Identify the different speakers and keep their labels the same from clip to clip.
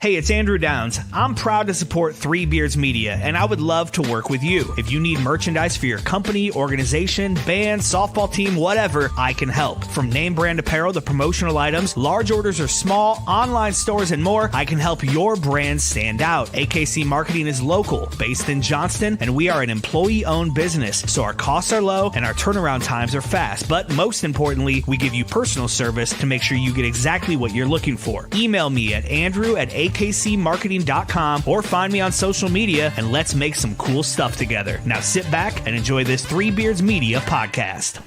Speaker 1: Hey, it's Andrew Downs. I'm proud to support Three Beards Media, and I would love to work with you. If you need merchandise for your company, organization, band, softball team, whatever, I can help. From name brand apparel to promotional items, large orders or small, online stores, and more, I can help your brand stand out. AKC Marketing is local, based in Johnston, and we are an employee-owned business, so our costs are low and our turnaround times are fast. But most importantly, we give you personal service to make sure you get exactly what you're looking for. Email me at andrew@akcmarketing.com or find me on social media, and let's make some cool stuff together. Now sit back and enjoy this Three Beards Media podcast.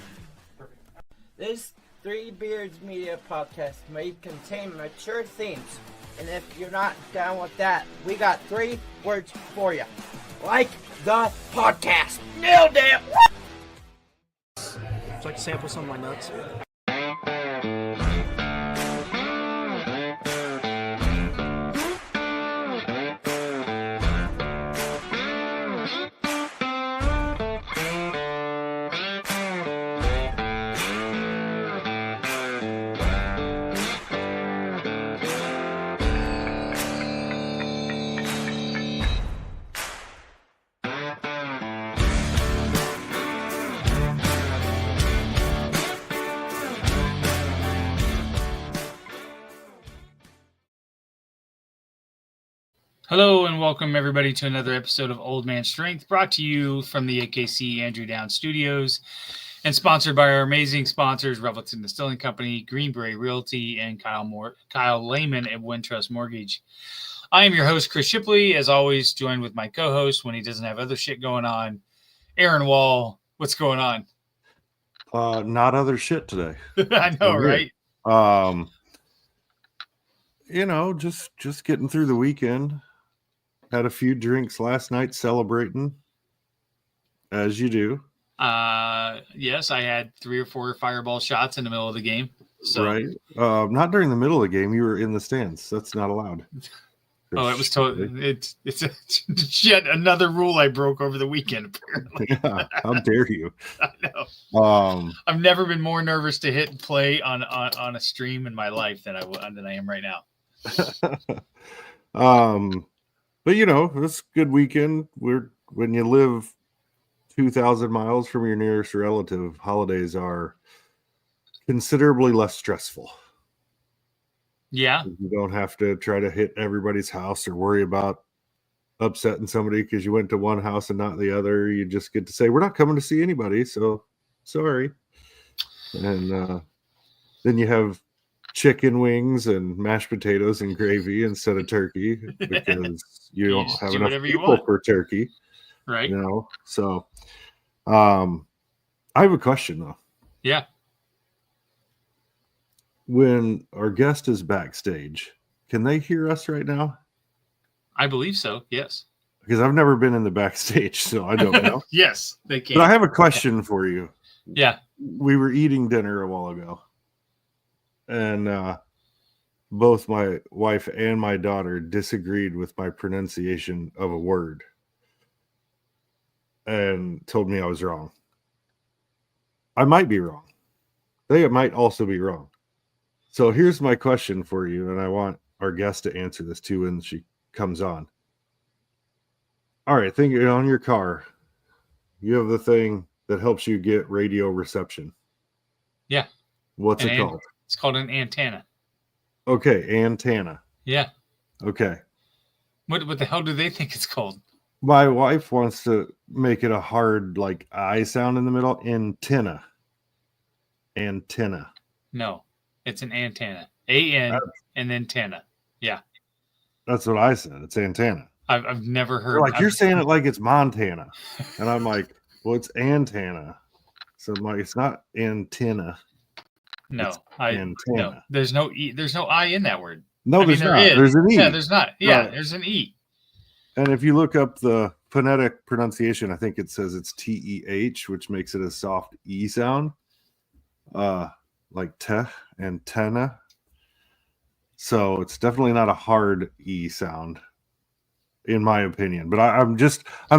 Speaker 2: This Three Beards Media podcast may contain mature themes, and if you're not down with that, we got 3 words for you. Like the podcast. Nailed it!
Speaker 3: Would you like to sample some of my nuts?
Speaker 4: Hello and welcome everybody to another episode of Old Man Strength, brought to you from the AKC Andrew Downs Studios and sponsored by our amazing sponsors, Revelton Distilling Company, Greenberry Realty, and Kyle Lehman at Wintrust Mortgage. I am your host, Chris Shipley, as always, joined with my co-host when he doesn't have other shit going on, Aaron Wall. What's going on?
Speaker 5: Not other shit today.
Speaker 4: I know, right?
Speaker 5: Just getting through the weekend. Had a few drinks last night celebrating, as you do.
Speaker 4: Yes, I had 3 or 4 fireball shots in the middle of the game. So.
Speaker 5: Right. Not during the middle of the game. You were in the stands. That's not allowed.
Speaker 4: Oh, it was totally. It's yet another rule I broke over the weekend. Apparently.
Speaker 5: Yeah. How dare you?
Speaker 4: I know. I've never been more nervous to hit play on a stream in my life than I am right now.
Speaker 5: But it's a good weekend. When you live 2,000 miles from your nearest relative, holidays are considerably less stressful.
Speaker 4: Yeah.
Speaker 5: You don't have to try to hit everybody's house or worry about upsetting somebody because you went to one house and not the other. You just get to say, we're not coming to see anybody, so sorry. And then you have chicken wings and mashed potatoes and gravy instead of turkey because you don't have enough people for turkey.
Speaker 4: Right.
Speaker 5: So I have a question though.
Speaker 4: Yeah.
Speaker 5: When our guest is backstage, can they hear us right now?
Speaker 4: I believe so. Yes. Because
Speaker 5: I've never been in the backstage, so I don't know.
Speaker 4: Yes, they can.
Speaker 5: But I have a question for you.
Speaker 4: Yeah.
Speaker 5: We were eating dinner a while ago, and both my wife and my daughter disagreed with my pronunciation of a word and told me I was wrong. I might be wrong. They might also be wrong. So here's my question for you, and I want our guest to answer this too when she comes on. All right, think you're on your car. You have the thing that helps you get radio reception.
Speaker 4: Yeah.
Speaker 5: What's it called?
Speaker 4: It's called an antenna.
Speaker 5: Okay, antenna.
Speaker 4: Yeah.
Speaker 5: Okay.
Speaker 4: What the hell do they think it's called?
Speaker 5: My wife wants to make it a hard, like, I sound in the middle. Antenna. Antenna.
Speaker 4: No, it's an antenna. A-N and then tenna. Yeah.
Speaker 5: That's what I said. It's antenna.
Speaker 4: I've never heard.
Speaker 5: They're like, you're saying it like it's Montana. And I'm like, well, it's antenna. So I'm like, it's not antenna.
Speaker 4: No,
Speaker 5: antenna.
Speaker 4: No. There's no E. There's no I in that word.
Speaker 5: No, there's not. There's an E.
Speaker 4: Yeah, there's not. Yeah,
Speaker 5: right.
Speaker 4: There's an E.
Speaker 5: And if you look up the phonetic pronunciation, I think it says it's T-E-H, which makes it a soft E sound. Like te, antenna. So it's definitely not a hard E sound, in my opinion. But I'm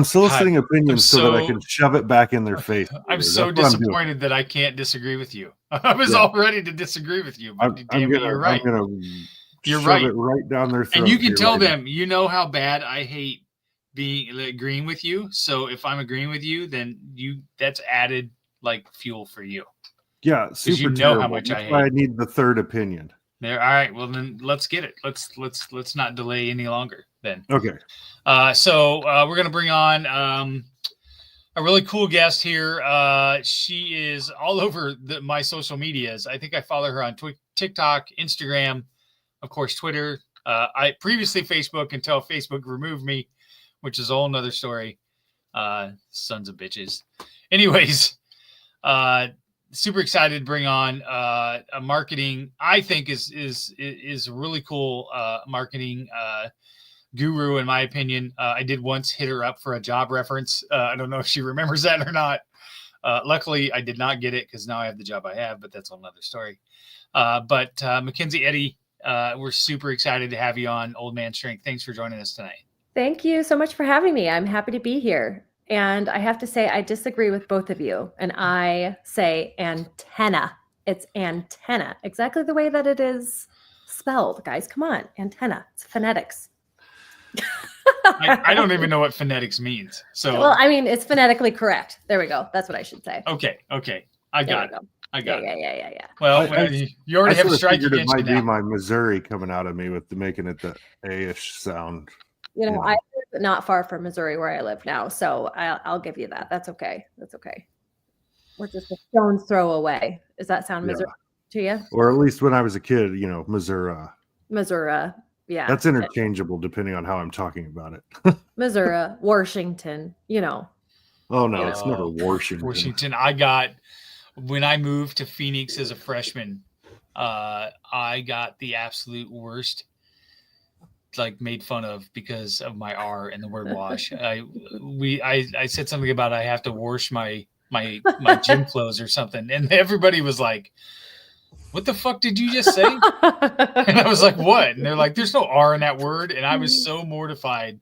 Speaker 5: soliciting opinions so that I can shove it back in their face.
Speaker 4: I'm so disappointed that I can't disagree with you. I was all ready to disagree with you. But you're right.
Speaker 5: I'm going to
Speaker 4: You're
Speaker 5: shove
Speaker 4: right.
Speaker 5: it right down their throat.
Speaker 4: And you can tell
Speaker 5: right
Speaker 4: them, you know how bad I hate agreeing with you. So if I'm agreeing with you, then that's added like fuel for you.
Speaker 5: Yeah, super
Speaker 4: you know
Speaker 5: terrible.
Speaker 4: how much
Speaker 5: That's
Speaker 4: I
Speaker 5: why I
Speaker 4: hate.
Speaker 5: need the third opinion.
Speaker 4: There. All right. Well, then let's get it. Let's not delay any longer. Then.
Speaker 5: Okay.
Speaker 4: So we're gonna bring on a really cool guest here. She is all over my social medias. I think I follow her on TikTok, Instagram, of course, Twitter. I previously Facebook until Facebook removed me, which is a whole nother story. Sons of bitches. Anyways, super excited to bring on a marketing. I think is really cool marketing guru in my opinion. I did once hit her up for a job reference. I don't know if she remembers that or not. Luckily, I did not get it because now I have the job I have, but that's another story. But Mackenzie, Eddie, we're super excited to have you on Old Man Strength. Thanks for joining us tonight.
Speaker 6: Thank you so much for having me. I'm happy to be here. And I have to say, I disagree with both of you. And I say antenna. It's antenna, exactly the way that it is spelled. Guys, come on, antenna. It's phonetics.
Speaker 4: I don't even know what phonetics means. So,
Speaker 6: well, I mean, it's phonetically correct. There we go. That's what I should say.
Speaker 4: Okay. I got it.
Speaker 6: Yeah.
Speaker 4: Well, you already have a strike
Speaker 5: against
Speaker 4: against
Speaker 5: you. It might
Speaker 4: now.
Speaker 5: be my Missouri coming out of me with making it the A-ish sound.
Speaker 6: I live not far from Missouri where I live now, so I'll give you that. That's okay. We're just a stone's throw away. Does that sound Missouri to you?
Speaker 5: Or at least when I was a kid, Missouri.
Speaker 6: Missouri, yeah.
Speaker 5: That's interchangeable depending on how I'm talking about it.
Speaker 6: Missouri, Washington,
Speaker 5: Oh no, it's never Washington.
Speaker 4: When I moved to Phoenix as a freshman, I got the absolute worst, like made fun of because of my R and the word wash. I said something about I have to wash my gym clothes or something, and everybody was like, "What the fuck did you just say?" And I was like, "What?" And they're like, "There's no R in that word," and I was so mortified.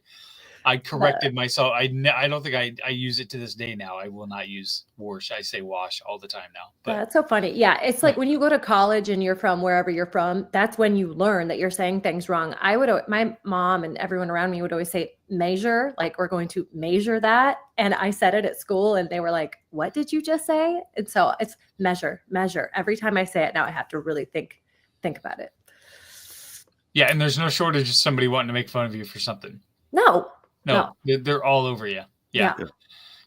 Speaker 4: I corrected myself. I don't think I use it to this day now. I will not use wash. I say wash all the time now. But
Speaker 6: that's so funny. Yeah, it's like when you go to college and you're from wherever you're from, that's when you learn that you're saying things wrong. My mom and everyone around me would always say measure, like we're going to measure that. And I said it at school and they were like, "What did you just say?" And so it's measure. Every time I say it now, I have to really think about it.
Speaker 4: Yeah, and there's no shortage of somebody wanting to make fun of you for something.
Speaker 6: No.
Speaker 4: They're all over you. Yeah.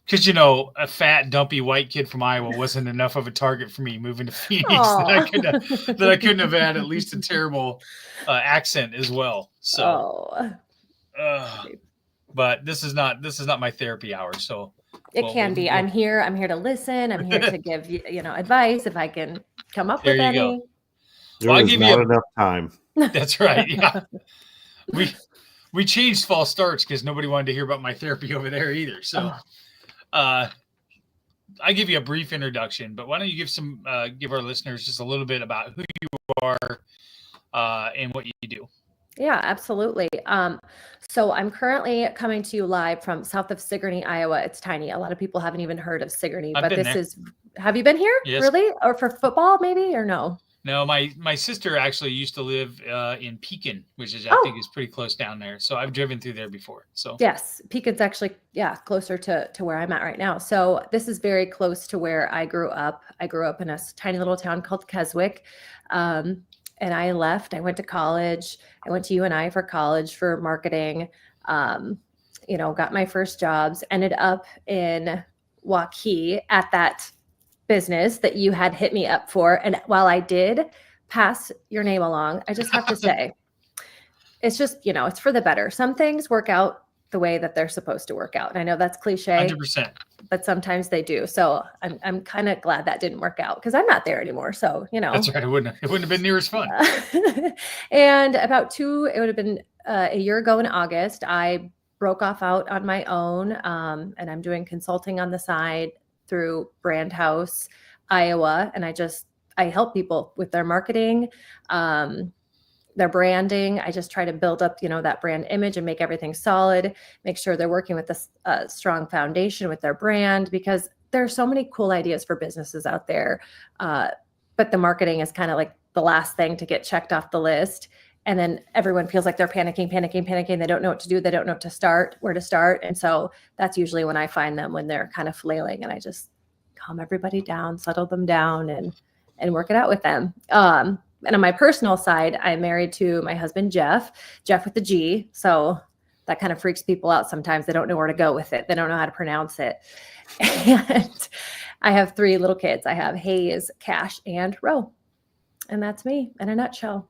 Speaker 4: Because, a fat, dumpy white kid from Iowa wasn't enough of a target for me moving to Phoenix that I couldn't have had at least a terrible accent as well. So, but this is not my therapy hour. So
Speaker 6: it can be. I'm here to listen. I'm here to give you, advice if I can come up with any.
Speaker 5: Go. There is not enough time.
Speaker 4: That's right. Yeah. We changed false starts because nobody wanted to hear about my therapy over there either. So I give you a brief introduction, but why don't you give our listeners just a little bit about who you are and what you do?
Speaker 6: Yeah, absolutely. So I'm currently coming to you live from south of Sigourney, Iowa. It's tiny. A lot of people haven't even heard of Sigourney, but have you been here?
Speaker 4: Yes.
Speaker 6: Really? Or for football maybe, or no?
Speaker 4: No, my sister actually used to live in Pekin, which is I think is pretty close down there. So I've driven through there before. So
Speaker 6: yes, Pekin's actually closer to where I'm at right now. So this is very close to where I grew up. I grew up in a tiny little town called Keswick, and I left. I went to college. I went to UNI for college for marketing. Got my first jobs. Ended up in Waukee at that business that you had hit me up for. And while I did pass your name along, I just have to say, it's just, it's for the better. Some things work out the way that they're supposed to work out. And I know that's cliche,
Speaker 4: 100%,
Speaker 6: but sometimes they do. So I'm kind of glad that didn't work out because I'm not there anymore. So,
Speaker 4: That's right. It wouldn't have been near as fun.
Speaker 6: And it would have been a year ago in August, I broke off out on my own. And I'm doing consulting on the side through Brand House, Iowa. And I help people with their marketing, their branding. I just try to build up, that brand image and make everything solid, make sure they're working with a strong foundation with their brand, because there are so many cool ideas for businesses out there. But the marketing is kind of like the last thing to get checked off the list. And then everyone feels like they're panicking. They don't know what to do. They don't know where to start. And so that's usually when I find them, when they're kind of flailing, and I just calm everybody down, settle them down, and work it out with them. And on my personal side, I'm married to my husband, Jeff with the G. So that kind of freaks people out sometimes. They don't know where to go with it. They don't know how to pronounce it. And I have 3 little kids. I have Hayes, Cash, and Ro. And that's me in a nutshell.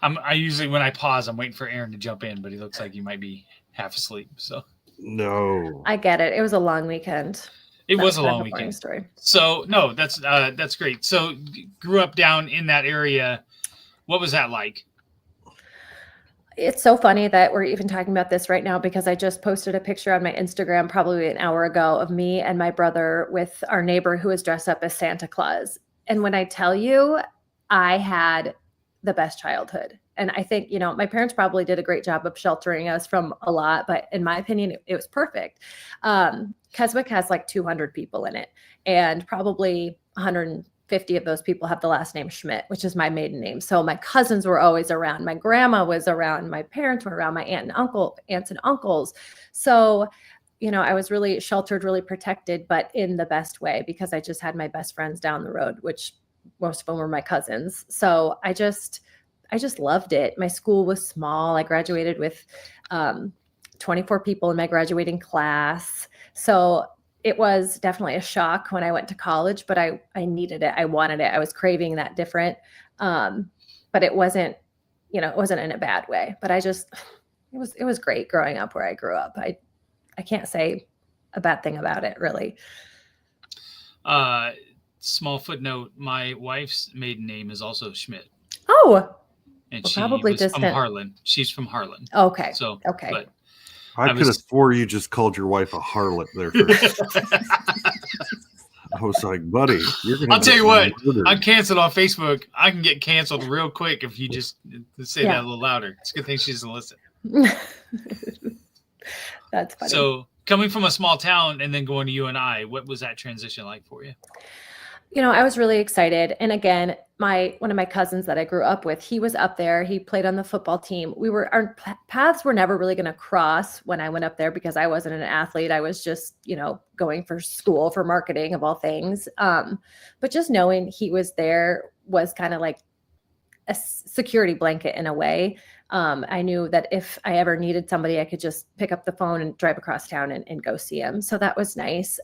Speaker 4: I usually, when I pause, I'm waiting for Aaron to jump in, but he looks like he might be half asleep. So
Speaker 5: No.
Speaker 6: I get it. It was a long weekend.
Speaker 4: It was a long weekend.
Speaker 6: Story.
Speaker 4: So no, that's great. So grew up down in that area. What was that like?
Speaker 6: It's so funny that we're even talking about this right now, because I just posted a picture on my Instagram probably an hour ago of me and my brother with our neighbor who was dressed up as Santa Claus. And when I tell you, I had the best childhood. And I think, my parents probably did a great job of sheltering us from a lot, but in my opinion, it was perfect. Keswick has like 200 people in it, and probably 150 of those people have the last name Schmidt, which is my maiden name. So my cousins were always around. My grandma was around. My parents were around. My aunts and uncles. So, I was really sheltered, really protected, but in the best way, because I just had my best friends down the road, which most of them were my cousins. So I just loved it. My school was small. I graduated with 24 people in my graduating class. So it was definitely a shock when I went to college, but I needed it. I wanted it. I was craving that different. But it wasn't, it wasn't in a bad way, but it was great growing up where I grew up. I can't say a bad thing about it, really.
Speaker 4: Small footnote, my wife's maiden name is also Schmidt.
Speaker 6: Oh,
Speaker 4: and
Speaker 6: well,
Speaker 4: she
Speaker 6: probably
Speaker 4: was
Speaker 6: distant.
Speaker 4: from Harlan. She's from Harlan.
Speaker 6: Okay.
Speaker 4: So
Speaker 6: okay.
Speaker 4: But
Speaker 5: I could have swore you just called your wife a harlot there first. I was like, buddy, you're gonna.
Speaker 4: I'll tell you what,
Speaker 5: murdered.
Speaker 4: I'm canceled on Facebook. I can get canceled real quick if you just say that a little louder. It's a good thing she doesn't listen.
Speaker 6: That's funny.
Speaker 4: So coming from a small town and then going to UNI, what was that transition like for you?
Speaker 6: I was really excited. And again, one of my cousins that I grew up with, he was up there. He played on the football team. Our paths were never really going to cross when I went up there, because I wasn't an athlete. I was just, going for school for marketing of all things. But just knowing he was there was kind of like a security blanket in a way. I knew that if I ever needed somebody, I could just pick up the phone and drive across town and go see him. So that was nice.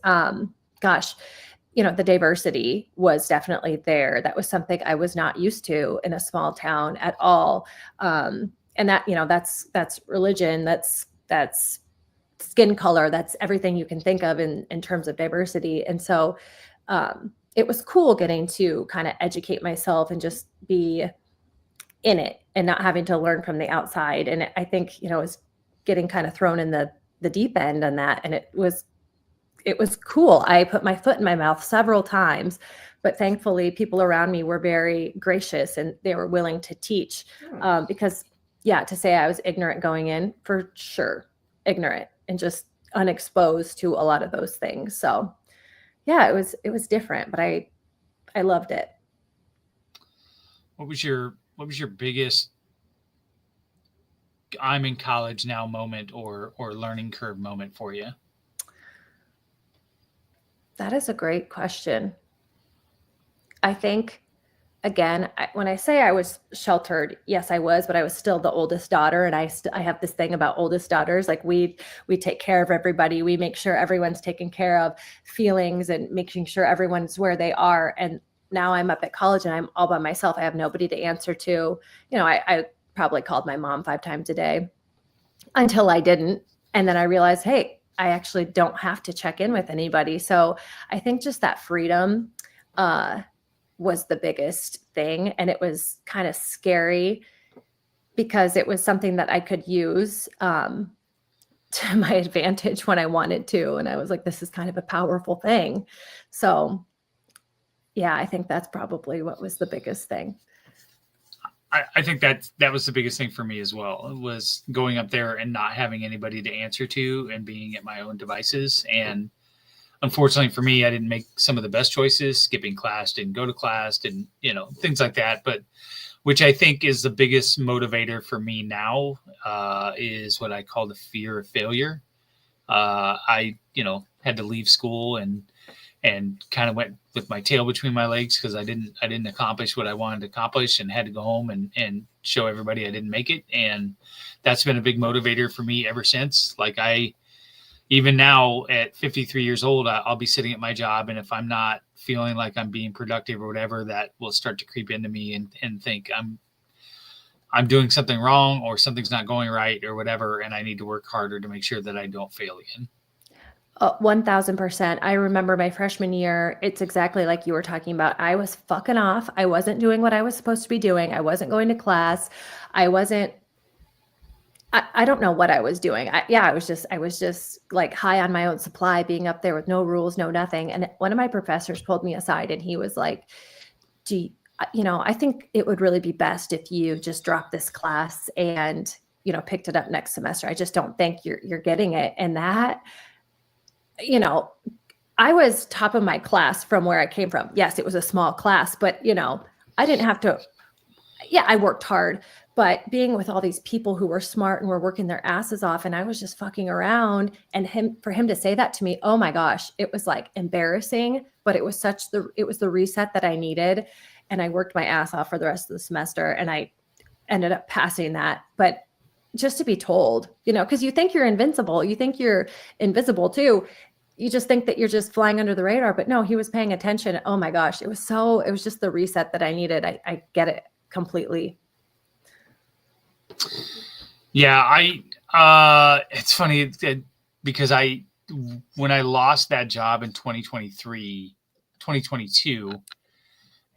Speaker 6: The diversity was definitely there. That was something I was not used to in a small town at all. And that, that's religion, that's skin color, that's everything you can think of in terms of diversity. And so it was cool getting to kind of educate myself and just be in it and not having to learn from the outside. And I think, I was getting kind of thrown in the deep end on that. And it was cool. I put my foot in my mouth several times, but thankfully people around me were very gracious and they were willing to teach. Because to say I was ignorant going in, for sure, ignorant and just unexposed to a lot of those things. So it was different, but I loved it.
Speaker 4: What was your biggest I'm in college now moment or learning curve moment for you?
Speaker 6: That is a great question. I think, again, when I say I was sheltered, yes, I was, but I was still the oldest daughter. And I have this thing about oldest daughters. Like we take care of everybody. We make sure everyone's taken care of, feelings and making sure everyone's where they are. And now I'm up at college and I'm all by myself. I have nobody to answer to. I probably called my mom 5 times a day until I didn't. And then I realized, hey, I actually don't have to check in with anybody. So I think just that freedom was the biggest thing. And it was kind of scary because it was something that I could use to my advantage when I wanted to. And I was like, this is kind of a powerful thing. So yeah, I think that's probably what was the biggest thing.
Speaker 4: I think that was the biggest thing for me as well, was going up there and not having anybody to answer to and being at my own devices. And unfortunately for me, I didn't make some of the best choices, skipping class, didn't go to class, didn't, things like that. But which I think is the biggest motivator for me now, is what I call the fear of failure. I had to leave school and kind of went with my tail between my legs because I didn't accomplish what I wanted to accomplish, and had to go home and show everybody I didn't make it. And that's been a big motivator for me ever since. Like, even now at 53 years old, I'll be sitting at my job, and if I'm not feeling like I'm being productive or whatever, that will start to creep into me and think I'm doing something wrong, or something's not going right, or whatever, and I need to work harder to make sure that I don't fail again.
Speaker 6: 1000%. I remember my freshman year, it's exactly like you were talking about. I was fucking off. I wasn't doing what I was supposed to be doing. I wasn't going to class. I don't know what I was doing. I was just like high on my own supply, being up there with no rules, no nothing. And one of my professors pulled me aside and he was like, I think it would really be best if you just dropped this class and, picked it up next semester. I just don't think you're getting it. And that, I was top of my class from where I came from. Yes, it was a small class, but I didn't have to, I worked hard, but being with all these people who were smart and were working their asses off, and I was just fucking around, and for him to say that to me, oh my gosh, it was like embarrassing, but it was the reset that I needed. And I worked my ass off for the rest of the semester, and I ended up passing that. But just to be told, because you think you're invincible, you think you're invisible too. You just think that you're just flying under the radar, but no, he was paying attention. Oh my gosh. It was just the reset that I needed. I get it completely.
Speaker 4: Yeah. It's funny because when I lost that job in 2022,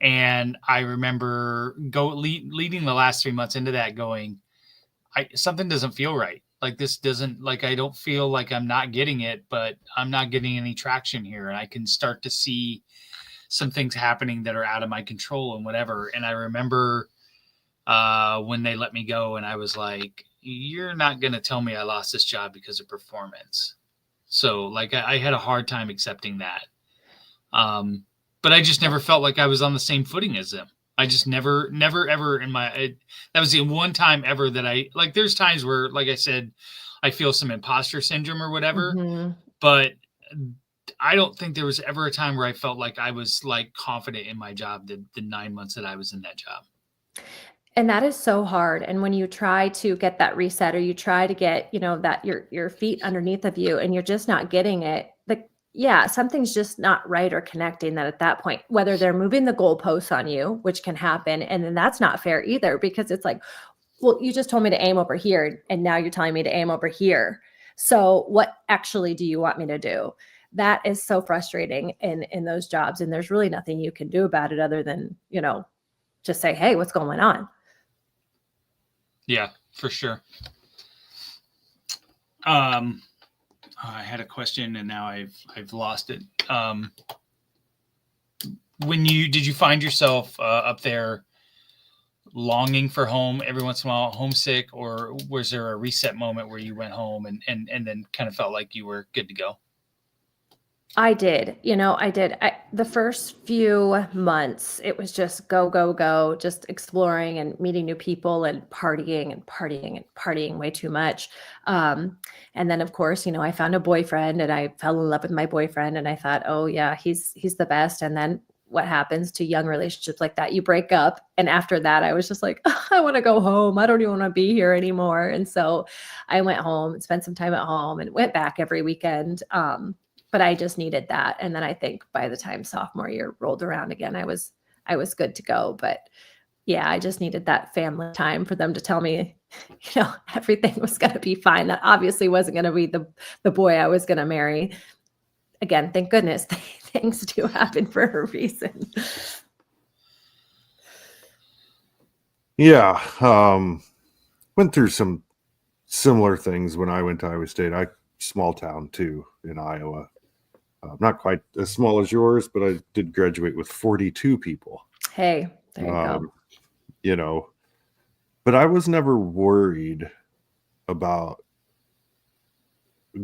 Speaker 4: and I remember leading the last 3 months into that going, something doesn't feel right. Like, this doesn't, like, I don't feel like I'm not getting it, but I'm not getting any traction here. And I can start to see some things happening that are out of my control and whatever. And I remember when they let me go, and I was like, you're not going to tell me I lost this job because of performance. So like, I had a hard time accepting that. But I just never felt like I was on the same footing as them. I just never ever that was the one time ever that there's times where, like I said, I feel some imposter syndrome or whatever, but I don't think there was ever a time where I felt like I was like confident in my job the 9 months that I was in that job.
Speaker 6: And that is so hard. And when you try to get that reset, or you try to get, that your feet underneath of you, and you're just not getting it, something's just not right or connecting that at that point, whether they're moving the goalposts on you, which can happen. And then that's not fair either, because it's like, well, you just told me to aim over here, and now you're telling me to aim over here. So what actually do you want me to do? That is so frustrating in those jobs. And there's really nothing you can do about it other than, just say, hey, what's going on?
Speaker 4: Yeah, for sure. I had a question and now I've lost it. Did you find yourself up there longing for home every once in a while, homesick, or was there a reset moment where you went home and then kind of felt like you were good to go?
Speaker 6: I did. I did. The first few months, it was just go, go, go, just exploring and meeting new people and partying and partying and partying way too much. And then, of course, I found a boyfriend, and I fell in love with my boyfriend, and I thought, oh yeah, he's the best. And then what happens to young relationships like that? You break up. And after that, I was just like, oh, I want to go home. I don't even want to be here anymore. And so I went home and spent some time at home and went back every weekend. But I just needed that. And then I think by the time sophomore year rolled around again, I was good to go. But yeah, I just needed that family time for them to tell me, everything was going to be fine. That obviously wasn't going to be the boy I was going to marry. Again, thank goodness things do happen for a reason.
Speaker 5: Yeah. Went through some similar things when I went to Iowa State. Small town too in Iowa. Not quite as small as yours, but I did graduate with 42 people.
Speaker 6: Hey, there you go.
Speaker 5: But I was never worried about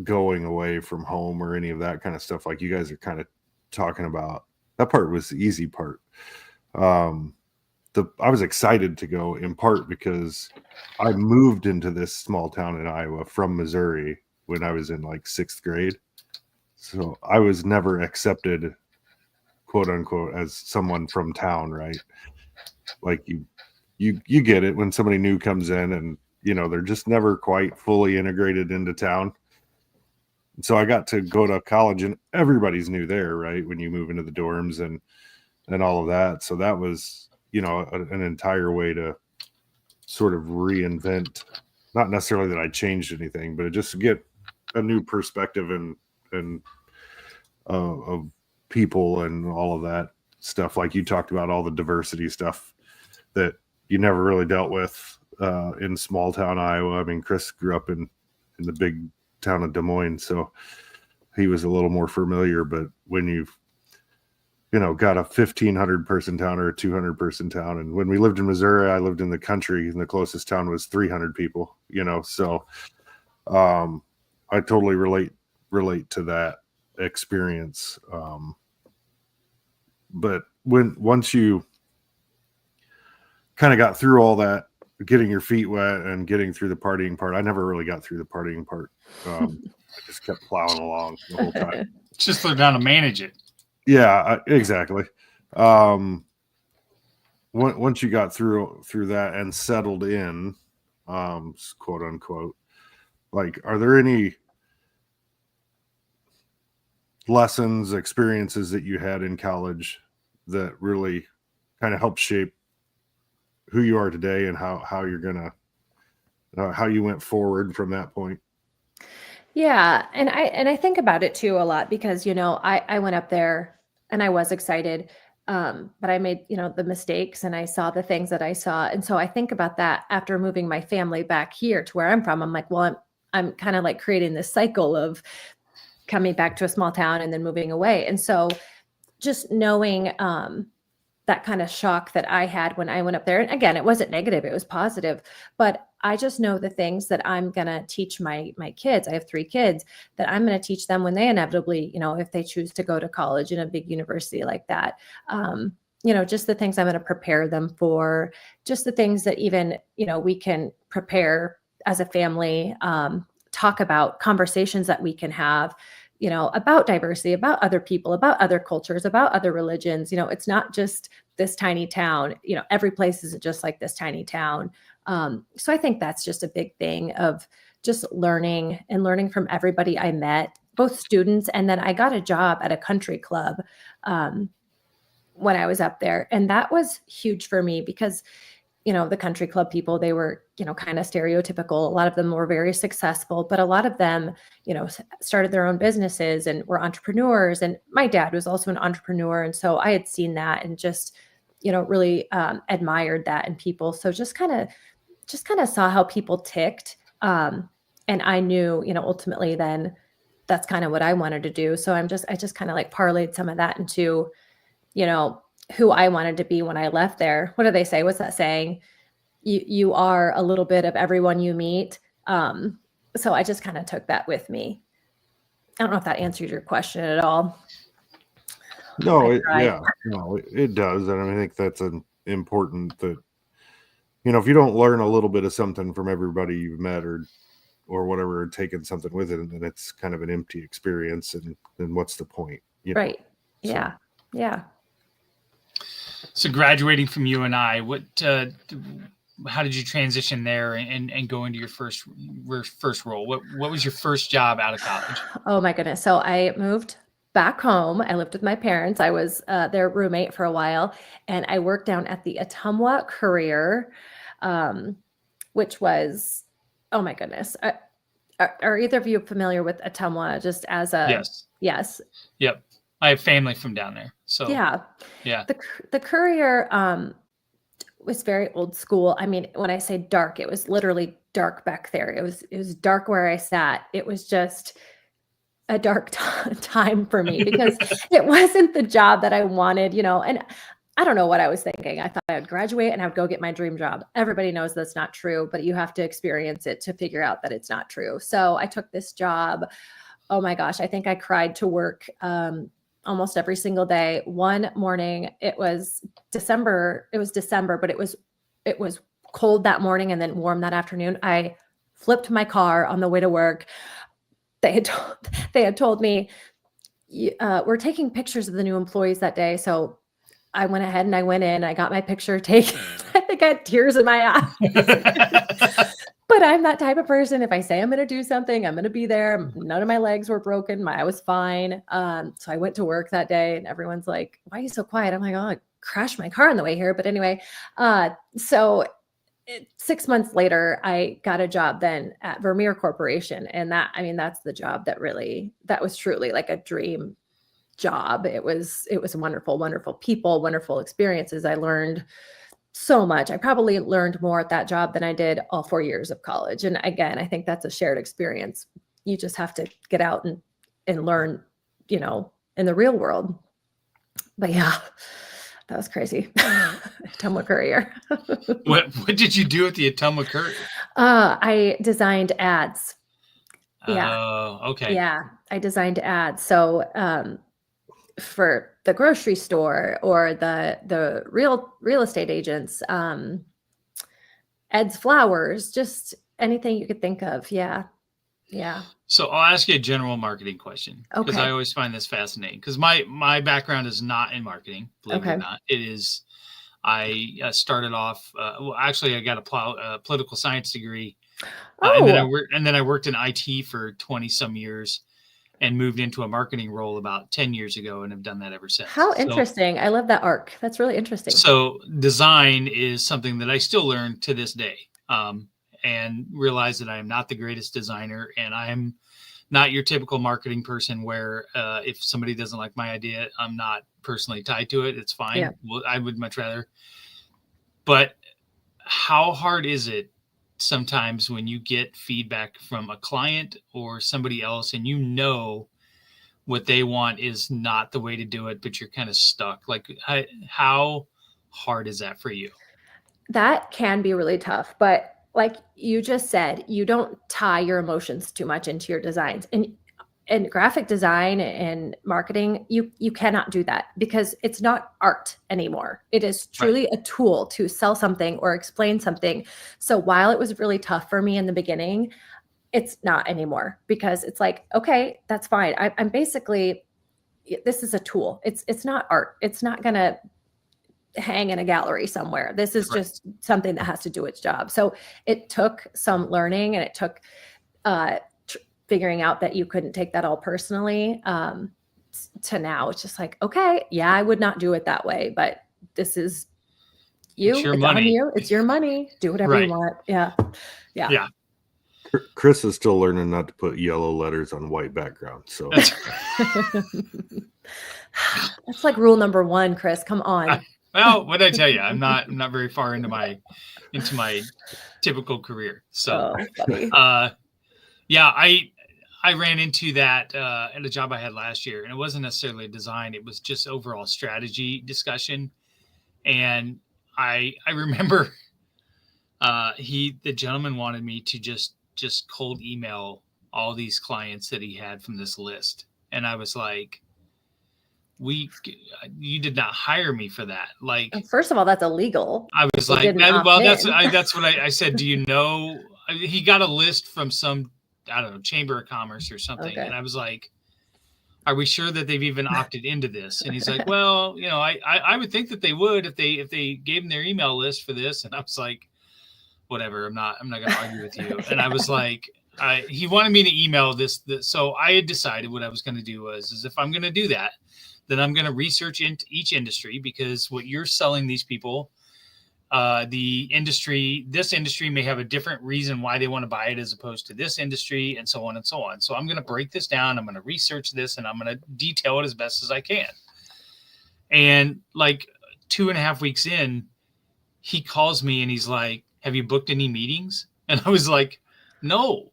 Speaker 5: going away from home or any of that kind of stuff like you guys are kind of talking about. That part was the easy part. I was excited to go in part because I moved into this small town in Iowa from Missouri when I was in like 6th grade. So I was never accepted, quote unquote, as someone from town, right? Like you get it when somebody new comes in and, you know, they're just never quite fully integrated into town. So I got to go to college and everybody's new there, right? When you move into the dorms and all of that. So that was, you know, an entire way to sort of reinvent, not necessarily that I changed anything, but just to get a new perspective and of people and all of that stuff. Like you talked about all the diversity stuff that you never really dealt with in small town Iowa. I mean, Chris grew up in the big town of Des Moines, so he was a little more familiar. But when you've, you know, got a 1,500 person town or a 200 person town, and when we lived in Missouri, I lived in the country, and the closest town was 300 people. You know, so I totally relate to that experience. But once you kind of got through all that, getting your feet wet and getting through the partying part, I never really got through the partying part. I just kept plowing along the whole time.
Speaker 4: Just learn how to manage it.
Speaker 5: Yeah, exactly. Once you got through that and settled in, quote unquote, like, are there any lessons, experiences that you had in college that really kind of helped shape who you are today and how you're gonna how you went forward from that point?
Speaker 6: Yeah, and I think about it too a lot because, you know, I went up there and I was excited, but I made, you know, the mistakes and I saw the things that I saw, and so I think about that after moving my family back here to where I'm from. I'm like, well, I'm kind of like creating this cycle of coming back to a small town and then moving away, and so just knowing that kind of shock that I had when I went up there. And again, it wasn't negative, it was positive, but I just know the things that I'm going to teach my kids. I have 3 kids that I'm going to teach them when they inevitably, you know, if they choose to go to college in a big university like that. You know, just the things I'm going to prepare them for, just the things that even, you know, we can prepare as a family, talk about conversations that we can have, you know, about diversity, about other people, about other cultures, about other religions. You know, it's not just this tiny town, you know, every place isn't just like this tiny town. So I think that's just a big thing of just learning from everybody I met, both students. And then I got a job at a country club when I was up there. And that was huge for me because, you know, the country club people, they were, you know, kind of stereotypical. A lot of them were very successful, but a lot of them, you know, started their own businesses and were entrepreneurs. And my dad was also an entrepreneur. And so I had seen that and just, you know, really admired that in people. So just kind of saw how people ticked. And I knew, you know, ultimately then that's kind of what I wanted to do. So I just kind of like parlayed some of that into, you know, who I wanted to be when I left there. What do they say? What's that saying? You are a little bit of everyone you meet. So I just kind of took that with me. I don't know if that answers your question at all.
Speaker 5: No, it does. And I think that's an important that, you know, if you don't learn a little bit of something from everybody you've met or whatever, taken something with it, then it's kind of an empty experience. And then what's the point? You know?
Speaker 6: Right. Yeah.
Speaker 5: So.
Speaker 6: Yeah.
Speaker 4: So graduating from UNI, how did you transition there and go into your first role? What was your first job out of college?
Speaker 6: Oh my goodness. So I moved back home. I lived with my parents. I was their roommate for a while, and I worked down at the Ottumwa Courier, which was, oh my goodness. Are either of you familiar with Ottumwa just as a...
Speaker 4: Yes.
Speaker 6: Yes.
Speaker 4: Yep. I have family from down there. So
Speaker 6: yeah. The Courier was very old school. I mean, when I say dark, it was literally dark back there. It was dark where I sat. It was just a dark time for me because it wasn't the job that I wanted, you know, and I don't know what I was thinking. I thought I would graduate and I would go get my dream job. Everybody knows that's not true, but you have to experience it to figure out that it's not true. So I took this job. Oh my gosh, I think I cried to work almost every single day. One morning, it was December, but it was cold that morning and then warm that afternoon. I flipped my car on the way to work. They had told me, we're taking pictures of the new employees that day. So I went ahead and I went in, I got my picture taken. I think I had tears in my eyes. But I'm that type of person. If I say I'm going to do something, I'm going to be there. None of my legs were broken. I was fine. So I went to work that day and everyone's like, why are you so quiet? I'm like, oh, I crashed my car on the way here. But anyway, so 6 months later, I got a job then at Vermeer Corporation. And that's the job that was truly like a dream job. It was wonderful, wonderful people, wonderful experiences. I learned so much. I probably learned more at that job than I did all 4 years of college. And again, I think that's a shared experience. You just have to get out and learn, in the real world. But yeah, that was crazy. Ottumwa Courier.
Speaker 4: What did you do at the Ottumwa Courier?
Speaker 6: I designed ads. Yeah.
Speaker 4: Oh, okay.
Speaker 6: Yeah, I designed ads. So for the grocery store or the real estate agents, Ed's Flowers, just anything you could think of. Yeah.
Speaker 4: So I'll ask you a general marketing question because
Speaker 6: Okay.
Speaker 4: I always find this fascinating because my background is not in marketing, believe it or not. It is, I started off, actually I got a political science degree. And then I worked in IT for 20 some years and moved into a marketing role about 10 years ago and have done that ever since.
Speaker 6: How interesting. I love that arc. That's really interesting.
Speaker 4: So design is something that I still learn to this day, and realize that I am not the greatest designer and I am not your typical marketing person where if somebody doesn't like my idea, I'm not personally tied to it. It's fine. Yeah. Well, I would much rather. But how hard is it sometimes when you get feedback from a client or somebody else and what they want is not the way to do it, but you're kind of stuck? Like, how hard is that for you?
Speaker 6: That can be really tough, but like you just said, you don't tie your emotions too much into your designs. And in graphic design and marketing, you cannot do that because it's not art anymore. It is truly a tool to sell something or explain something. So while it was really tough for me in the beginning, it's not anymore because it's like, okay, that's fine. I'm basically, this is a tool. It's not art. It's not going to hang in a gallery somewhere. This is just something that has to do its job. So it took some learning and it took figuring out that you couldn't take that all personally, to now it's just like, okay, yeah, I would not do it that way, but this is you, it's on you, it's your money, do whatever you want. Yeah.
Speaker 5: Chris is still learning not to put yellow letters on white background. So
Speaker 6: that's like rule number 1, Chris, come on.
Speaker 4: Well, what did I tell you? I'm not very far into my typical career. So, yeah, I ran into that at a job I had last year, and it wasn't necessarily a design. It was just overall strategy discussion. And I remember the gentleman wanted me to just cold email all these clients that he had from this list. And I was like, you did not hire me for that. Like,
Speaker 6: first of all, that's illegal.
Speaker 4: I was like, that's what I said. Do you know, he got a list from some, I don't know, Chamber of Commerce or something. Okay. And I was like, are we sure that they've even opted into this? And he's like, well, I would think that they would if they gave them their email list for this. And I was like, whatever, I'm not going to argue with you. And I was like, he wanted me to email this. So I had decided what I was going to do is if I'm going to do that, then I'm going to research into each industry, because what you're selling these people, this industry may have a different reason why they want to buy it as opposed to this industry, and so on and so on. So I'm going to break this down. I'm going to research this and I'm going to detail it as best as I can. And like 2.5 weeks in, he calls me and he's like, have you booked any meetings? And I was like, no,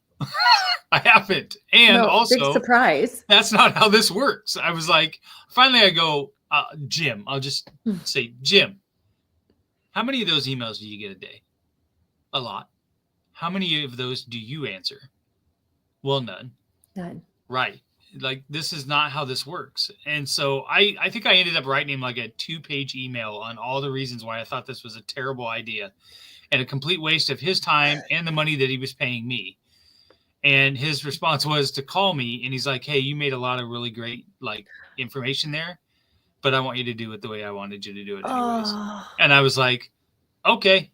Speaker 4: I haven't. And also,
Speaker 6: big surprise.
Speaker 4: That's not how this works. I was like, finally I go, Jim, I'll just say, Jim, how many of those emails do you get a day? A lot. How many of those do you answer? Well, none.
Speaker 6: None.
Speaker 4: Right. Like, this is not how this works. And so I think I ended up writing him like a 2-page email on all the reasons why I thought this was a terrible idea and a complete waste of his time and the money that he was paying me. And his response was to call me, and he's like, hey, you made a lot of really great like information there, but I want you to do it the way I wanted you to do it anyways. And I was like, okay.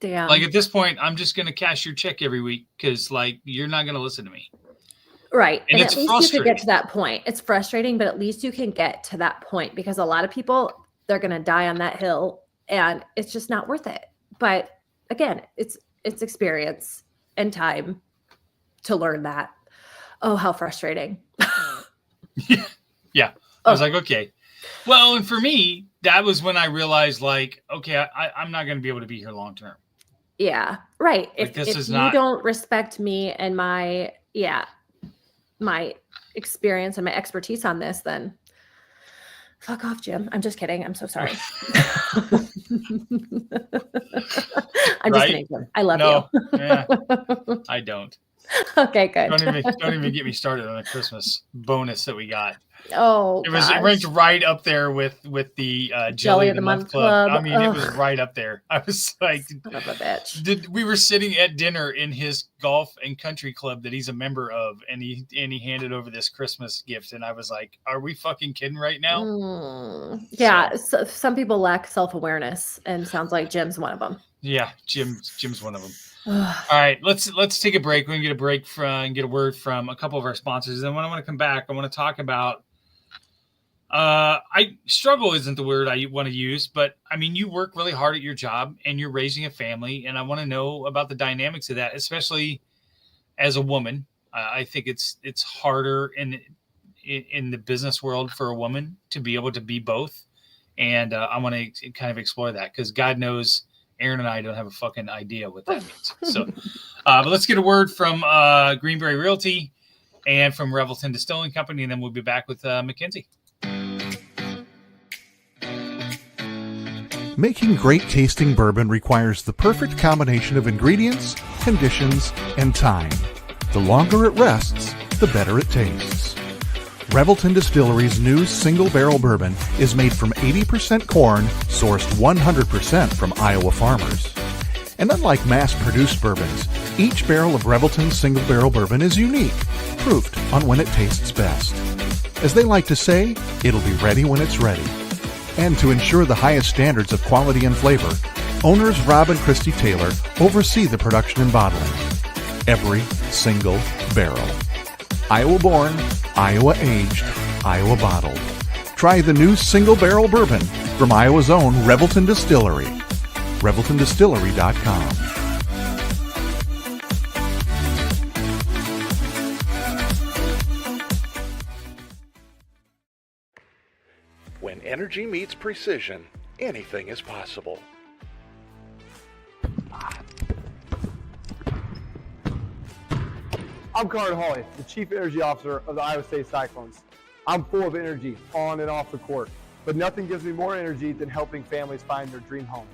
Speaker 6: Damn.
Speaker 4: Like, at this point, I'm just going to cash your check every week because like you're not going to listen to me.
Speaker 6: Right.
Speaker 4: And it's
Speaker 6: at least you could get to that point. It's frustrating, but at least you can get to that point because a lot of people, they're going to die on that hill and it's just not worth it. But again, it's experience and time to learn that. Oh, how frustrating.
Speaker 4: Yeah. I was like, okay. Well, and for me, that was when I realized like, okay, I'm not going to be able to be here long term.
Speaker 6: Yeah. Right.
Speaker 4: Like,
Speaker 6: If you don't respect me and my experience and my expertise on this, then fuck off, Jim. I'm just kidding. I'm so sorry. I'm just kidding, Jim. I love you.
Speaker 4: Yeah, I don't.
Speaker 6: Okay, good.
Speaker 4: Don't even get me started on the Christmas bonus that we got.
Speaker 6: Oh,
Speaker 4: it ranked right up there with the Jelly of the Month Club. I mean, It was right up there. I was like,
Speaker 6: son of a bitch.
Speaker 4: We were sitting at dinner in his golf and country club that he's a member of, and he handed over this Christmas gift, and I was like, are we fucking kidding right now?
Speaker 6: Yeah, so some people lack self-awareness, and sounds like Jim's one of them.
Speaker 4: Yeah, Jim's one of them. All right, let's take a break. We're gonna get a break and get a word from a couple of our sponsors. And when I want to come back, I want to talk about struggle isn't the word I want to use, but I mean, you work really hard at your job and you're raising a family, and I want to know about the dynamics of that, especially as a woman. I think it's harder in the business world for a woman to be able to be both, and I want to kind of explore that because God knows Aaron and I don't have a fucking idea what that means. So, but let's get a word from Greenberry Realty and from Revelton Distilling Company, and then we'll be back with Mackenzie.
Speaker 7: Making great tasting bourbon requires the perfect combination of ingredients, conditions, and time. The longer it rests, the better it tastes. Revelton Distillery's new single barrel bourbon is made from 80% corn, sourced 100% from Iowa farmers. And unlike mass-produced bourbons, each barrel of Revelton's single barrel bourbon is unique, proofed on when it tastes best. As they like to say, it'll be ready when it's ready. And to ensure the highest standards of quality and flavor, owners Rob and Christy Taylor oversee the production and bottling. Every single barrel. Iowa born, Iowa aged, Iowa bottled. Try the new single barrel bourbon from Iowa's own Revelton Distillery. ReveltonDistillery.com.
Speaker 8: When energy meets precision, anything is possible.
Speaker 9: I'm Carter Hawley, the Chief Energy Officer of the Iowa State Cyclones. I'm full of energy on and off the court, but nothing gives me more energy than helping families find their dream home.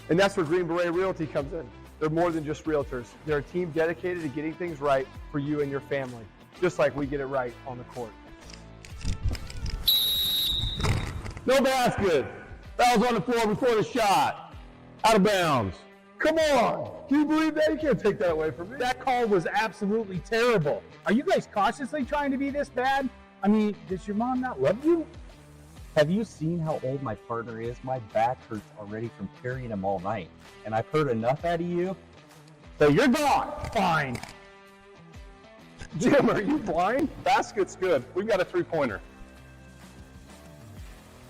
Speaker 9: And that's where Green Beret Realty comes in. They're more than just realtors. They're a team dedicated to getting things right for you and your family, just like we get it right on the court.
Speaker 10: No basket. That was on the floor before the shot. Out of bounds.
Speaker 9: Come on! Can you believe that? You can't take that away from me.
Speaker 10: That call was absolutely terrible. Are you guys cautiously trying to be this bad? I mean, does your mom not love you?
Speaker 11: Have you seen how old my partner is? My back hurts already from carrying him all night. And I've heard enough out of you.
Speaker 10: So you're gone. Fine.
Speaker 9: Jim, are you blind? Basket's good. We've got a three-pointer.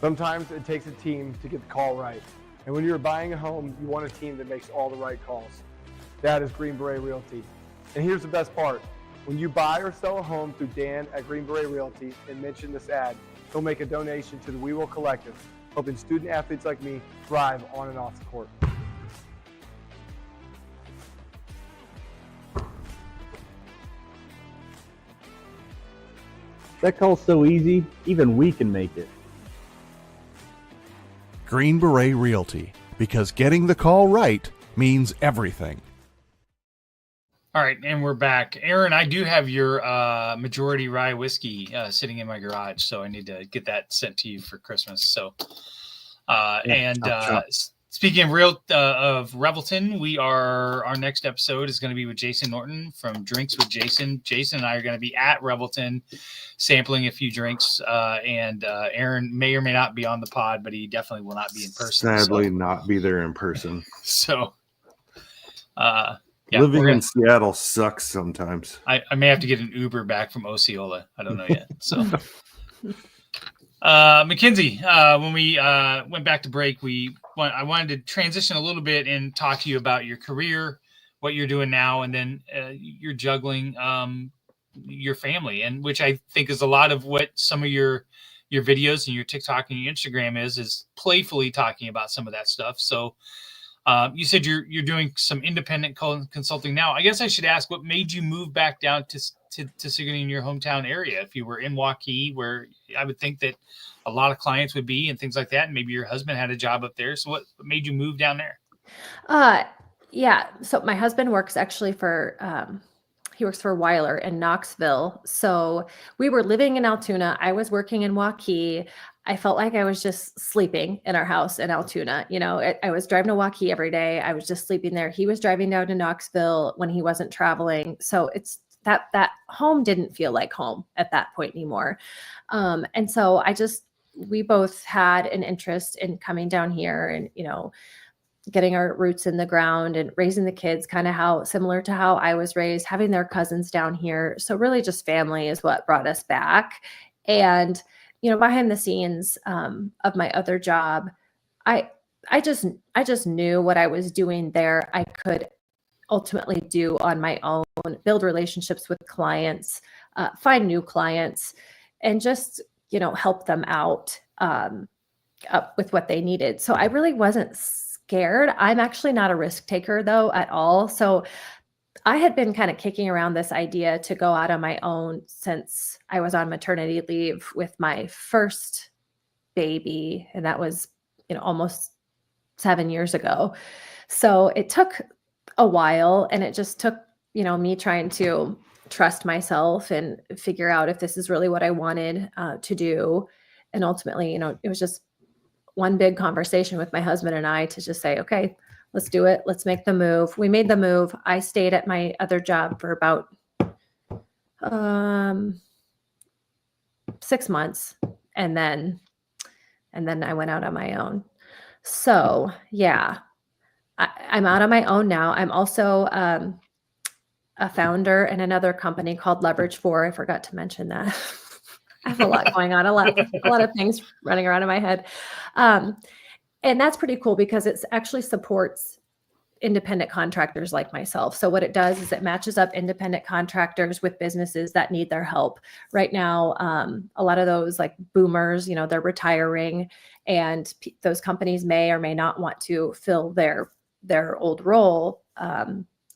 Speaker 9: Sometimes it takes a team to get the call right. And when you're buying a home, you want a team that makes all the right calls. That is Green Beret Realty. And here's the best part. When you buy or sell a home through Dan at Green Beret Realty and mention this ad, he'll make a donation to the We Will Collective, helping student athletes like me thrive on and off the court.
Speaker 11: That call's so easy, even we can make it.
Speaker 7: Green Beret Realty, because getting the call right means everything.
Speaker 4: All right, and we're back. Aaron, I do have your majority rye whiskey sitting in my garage, so I need to get that sent to you for Christmas. So, speaking of Revelton, our next episode is going to be with Jason Norton from Drinks with Jason. Jason and I are going to be at Revelton sampling a few drinks, and Aaron may or may not be on the pod, but he definitely will not be in person.
Speaker 5: Sadly, not be there in person.
Speaker 4: So,
Speaker 5: living in Seattle sucks sometimes.
Speaker 4: I may have to get an Uber back from Osceola. I don't know yet. So, Mackenzie, when we went back to break, I wanted to transition a little bit and talk to you about your career, what you're doing now, and then you're juggling your family, and which I think is a lot of what some of your videos and your TikTok and your Instagram is playfully talking about some of that stuff. So. You said you're doing some independent consulting now. I guess I should ask, what made you move back down to Sigourney in your hometown area? If you were in Waukee, where I would think that a lot of clients would be and things like that, and maybe your husband had a job up there. So what made you move down there?
Speaker 6: Yeah. So my husband works actually he works for Weiler in Knoxville. So we were living in Altoona. I was working in Waukee. I felt like I was just sleeping in our house in Altoona. I was driving to Waukee every day. I was just sleeping there. He was driving down to Knoxville when he wasn't traveling. So it's that home didn't feel like home at that point anymore. And so we both had an interest in coming down here and, getting our roots in the ground and raising the kids kind of similar to how I was raised, having their cousins down here. So really just family is what brought us back. And, behind the scenes of my other job, I just knew what I was doing there. I could ultimately do on my own, build relationships with clients, find new clients, and just, help them out with what they needed. So I really wasn't scared. I'm actually not a risk taker though at all. So I had been kind of kicking around this idea to go out on my own since I was on maternity leave with my first baby. And that was, almost 7 years ago. So it took a while, and it just took, me trying to trust myself and figure out if this is really what I wanted to do. And ultimately, it was just one big conversation with my husband and I to just say, okay, let's do it. Let's make the move. We made the move. I stayed at my other job for about 6 months. And then I went out on my own. So yeah, I'm out on my own now. I'm also a founder in another company called Leverage 4. I forgot to mention that. I have a lot going on, a lot of things running around in my head. And that's pretty cool because it actually supports independent contractors like myself. So what it does is it matches up independent contractors with businesses that need their help. Right now, a lot of those like boomers, they're retiring, and those companies may or may not want to fill their old role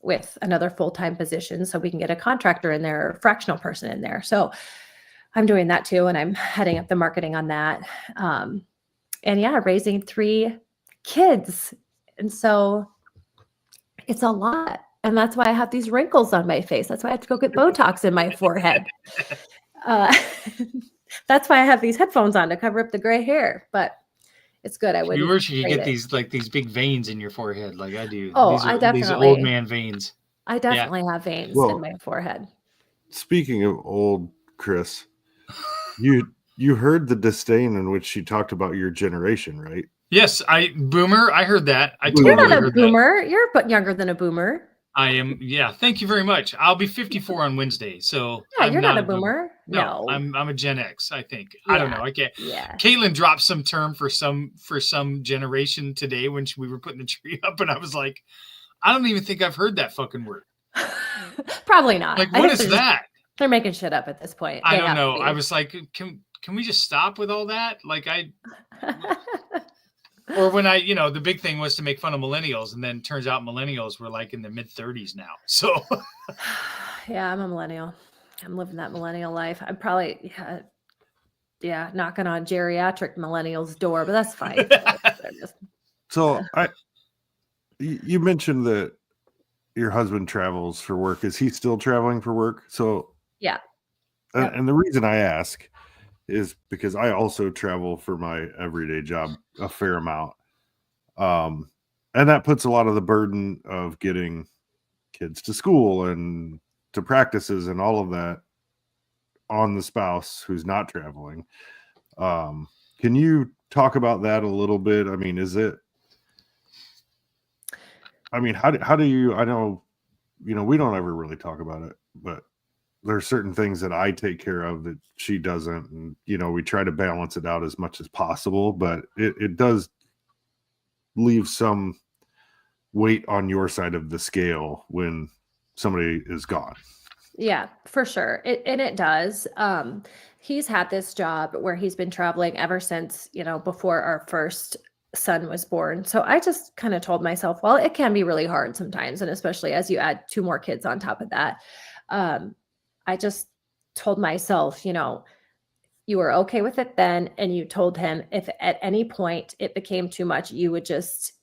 Speaker 6: with another full-time position. So we can get a contractor in there, or a fractional person in there. So I'm doing that too, and I'm heading up the marketing on that. And yeah, raising 3 kids. And so it's a lot. And that's why I have these wrinkles on my face. That's why I have to go get Botox in my forehead. That's why I have these headphones on to cover up the gray hair. But it's good. I wouldn't.
Speaker 4: You wish you could get these big veins in your forehead like I do.
Speaker 6: Oh,
Speaker 4: these old man veins.
Speaker 6: I definitely have veins in my forehead.
Speaker 5: Speaking of old, Chris, you heard the disdain in which she talked about your generation, right?
Speaker 4: Yes, boomer. I heard that.
Speaker 6: You're not a boomer. You're younger than a boomer.
Speaker 4: I am. Yeah. Thank you very much. I'll be 54 on Wednesday. So
Speaker 6: yeah, you're not a boomer. No,
Speaker 4: I'm a Gen X. I think. Yeah. I don't know. I can't.
Speaker 6: Yeah.
Speaker 4: Caitlin dropped some term for some generation today when we were putting the tree up, and I was like, I don't even think I've heard that fucking word.
Speaker 6: Probably not.
Speaker 4: Like, what is that?
Speaker 6: They're making shit up at this point.
Speaker 4: I don't know. I was like, can we just stop with all that? Like or when the big thing was to make fun of millennials, and then turns out millennials were like in the mid 30s now. So
Speaker 6: yeah, I'm a millennial. I'm living that millennial life. I'm probably Yeah, knocking on geriatric millennials' door, but that's fine.
Speaker 5: So you mentioned that your husband travels for work. Is he still traveling for work? So
Speaker 6: Yeah. Yep.
Speaker 5: and the reason I ask is because I also travel for my everyday job a fair amount. And that puts a lot of the burden of getting kids to school and to practices and all of that on the spouse who's not traveling. Can you talk about that a little bit? I mean, how do you, I know, we don't ever really talk about it, but there's certain things that I take care of that she doesn't. And, we try to balance it out as much as possible, but it does leave some weight on your side of the scale when somebody is gone.
Speaker 6: Yeah, for sure. It does. He's had this job where he's been traveling ever since, before our first son was born. So I just kind of told myself, well, it can be really hard sometimes. And especially as you add 2 more kids on top of that. I just told myself, you were okay with it then. And you told him if at any point it became too much, you would just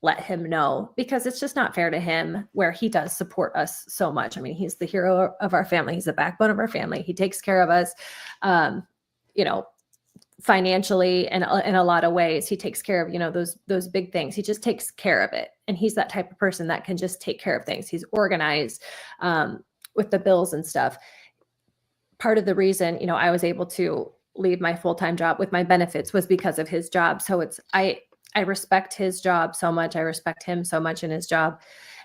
Speaker 6: let him know, because it's just not fair to him, where he does support us so much. I mean, he's the hero of our family. He's the backbone of our family. He takes care of us, financially and in a lot of ways. He takes care of, those big things. He just takes care of it. And he's that type of person that can just take care of things. He's organized with the bills and stuff. Part of the reason, I was able to leave my full-time job with my benefits was because of his job. So I respect his job so much. I respect him so much in his job,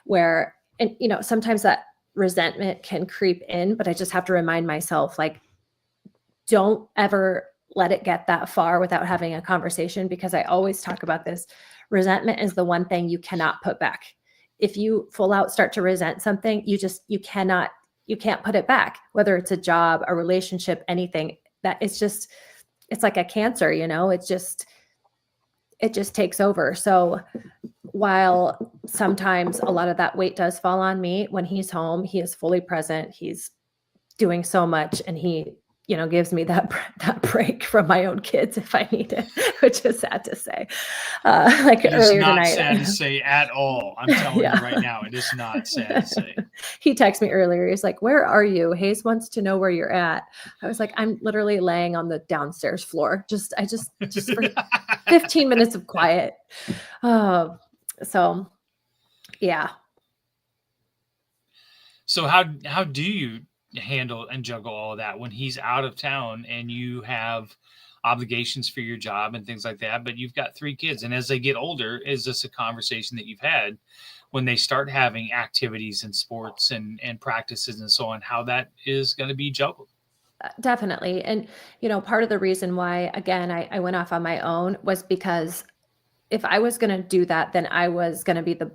Speaker 6: and sometimes that resentment can creep in, but I just have to remind myself, like, don't ever let it get that far without having a conversation, because I always talk about this. Resentment is the one thing you cannot put back. If you full out start to resent something, you can't put it back, whether it's a job, a relationship, anything. That it's like a cancer, it just takes over. So while sometimes a lot of that weight does fall on me, when he's home, he is fully present. He's doing so much, and he, gives me that break from my own kids if I need it, which is sad to say. Like earlier tonight.
Speaker 4: It's not sad to say at all. I'm telling you right now, it is not sad to say.
Speaker 6: He texted me earlier. He's like, "Where are you? Hayes wants to know where you're at." I was like, "I'm literally laying on the downstairs floor. Just for 15 minutes of quiet." So yeah.
Speaker 4: So how do you handle and juggle all of that when he's out of town and you have obligations for your job and things like that, but you've got 3 kids? And as they get older, is this a conversation that you've had when they start having activities and sports and practices and so on, how that is going to be juggled?
Speaker 6: Definitely. And, part of the reason why, again, I went off on my own was because if I was going to do that, then I was going to be the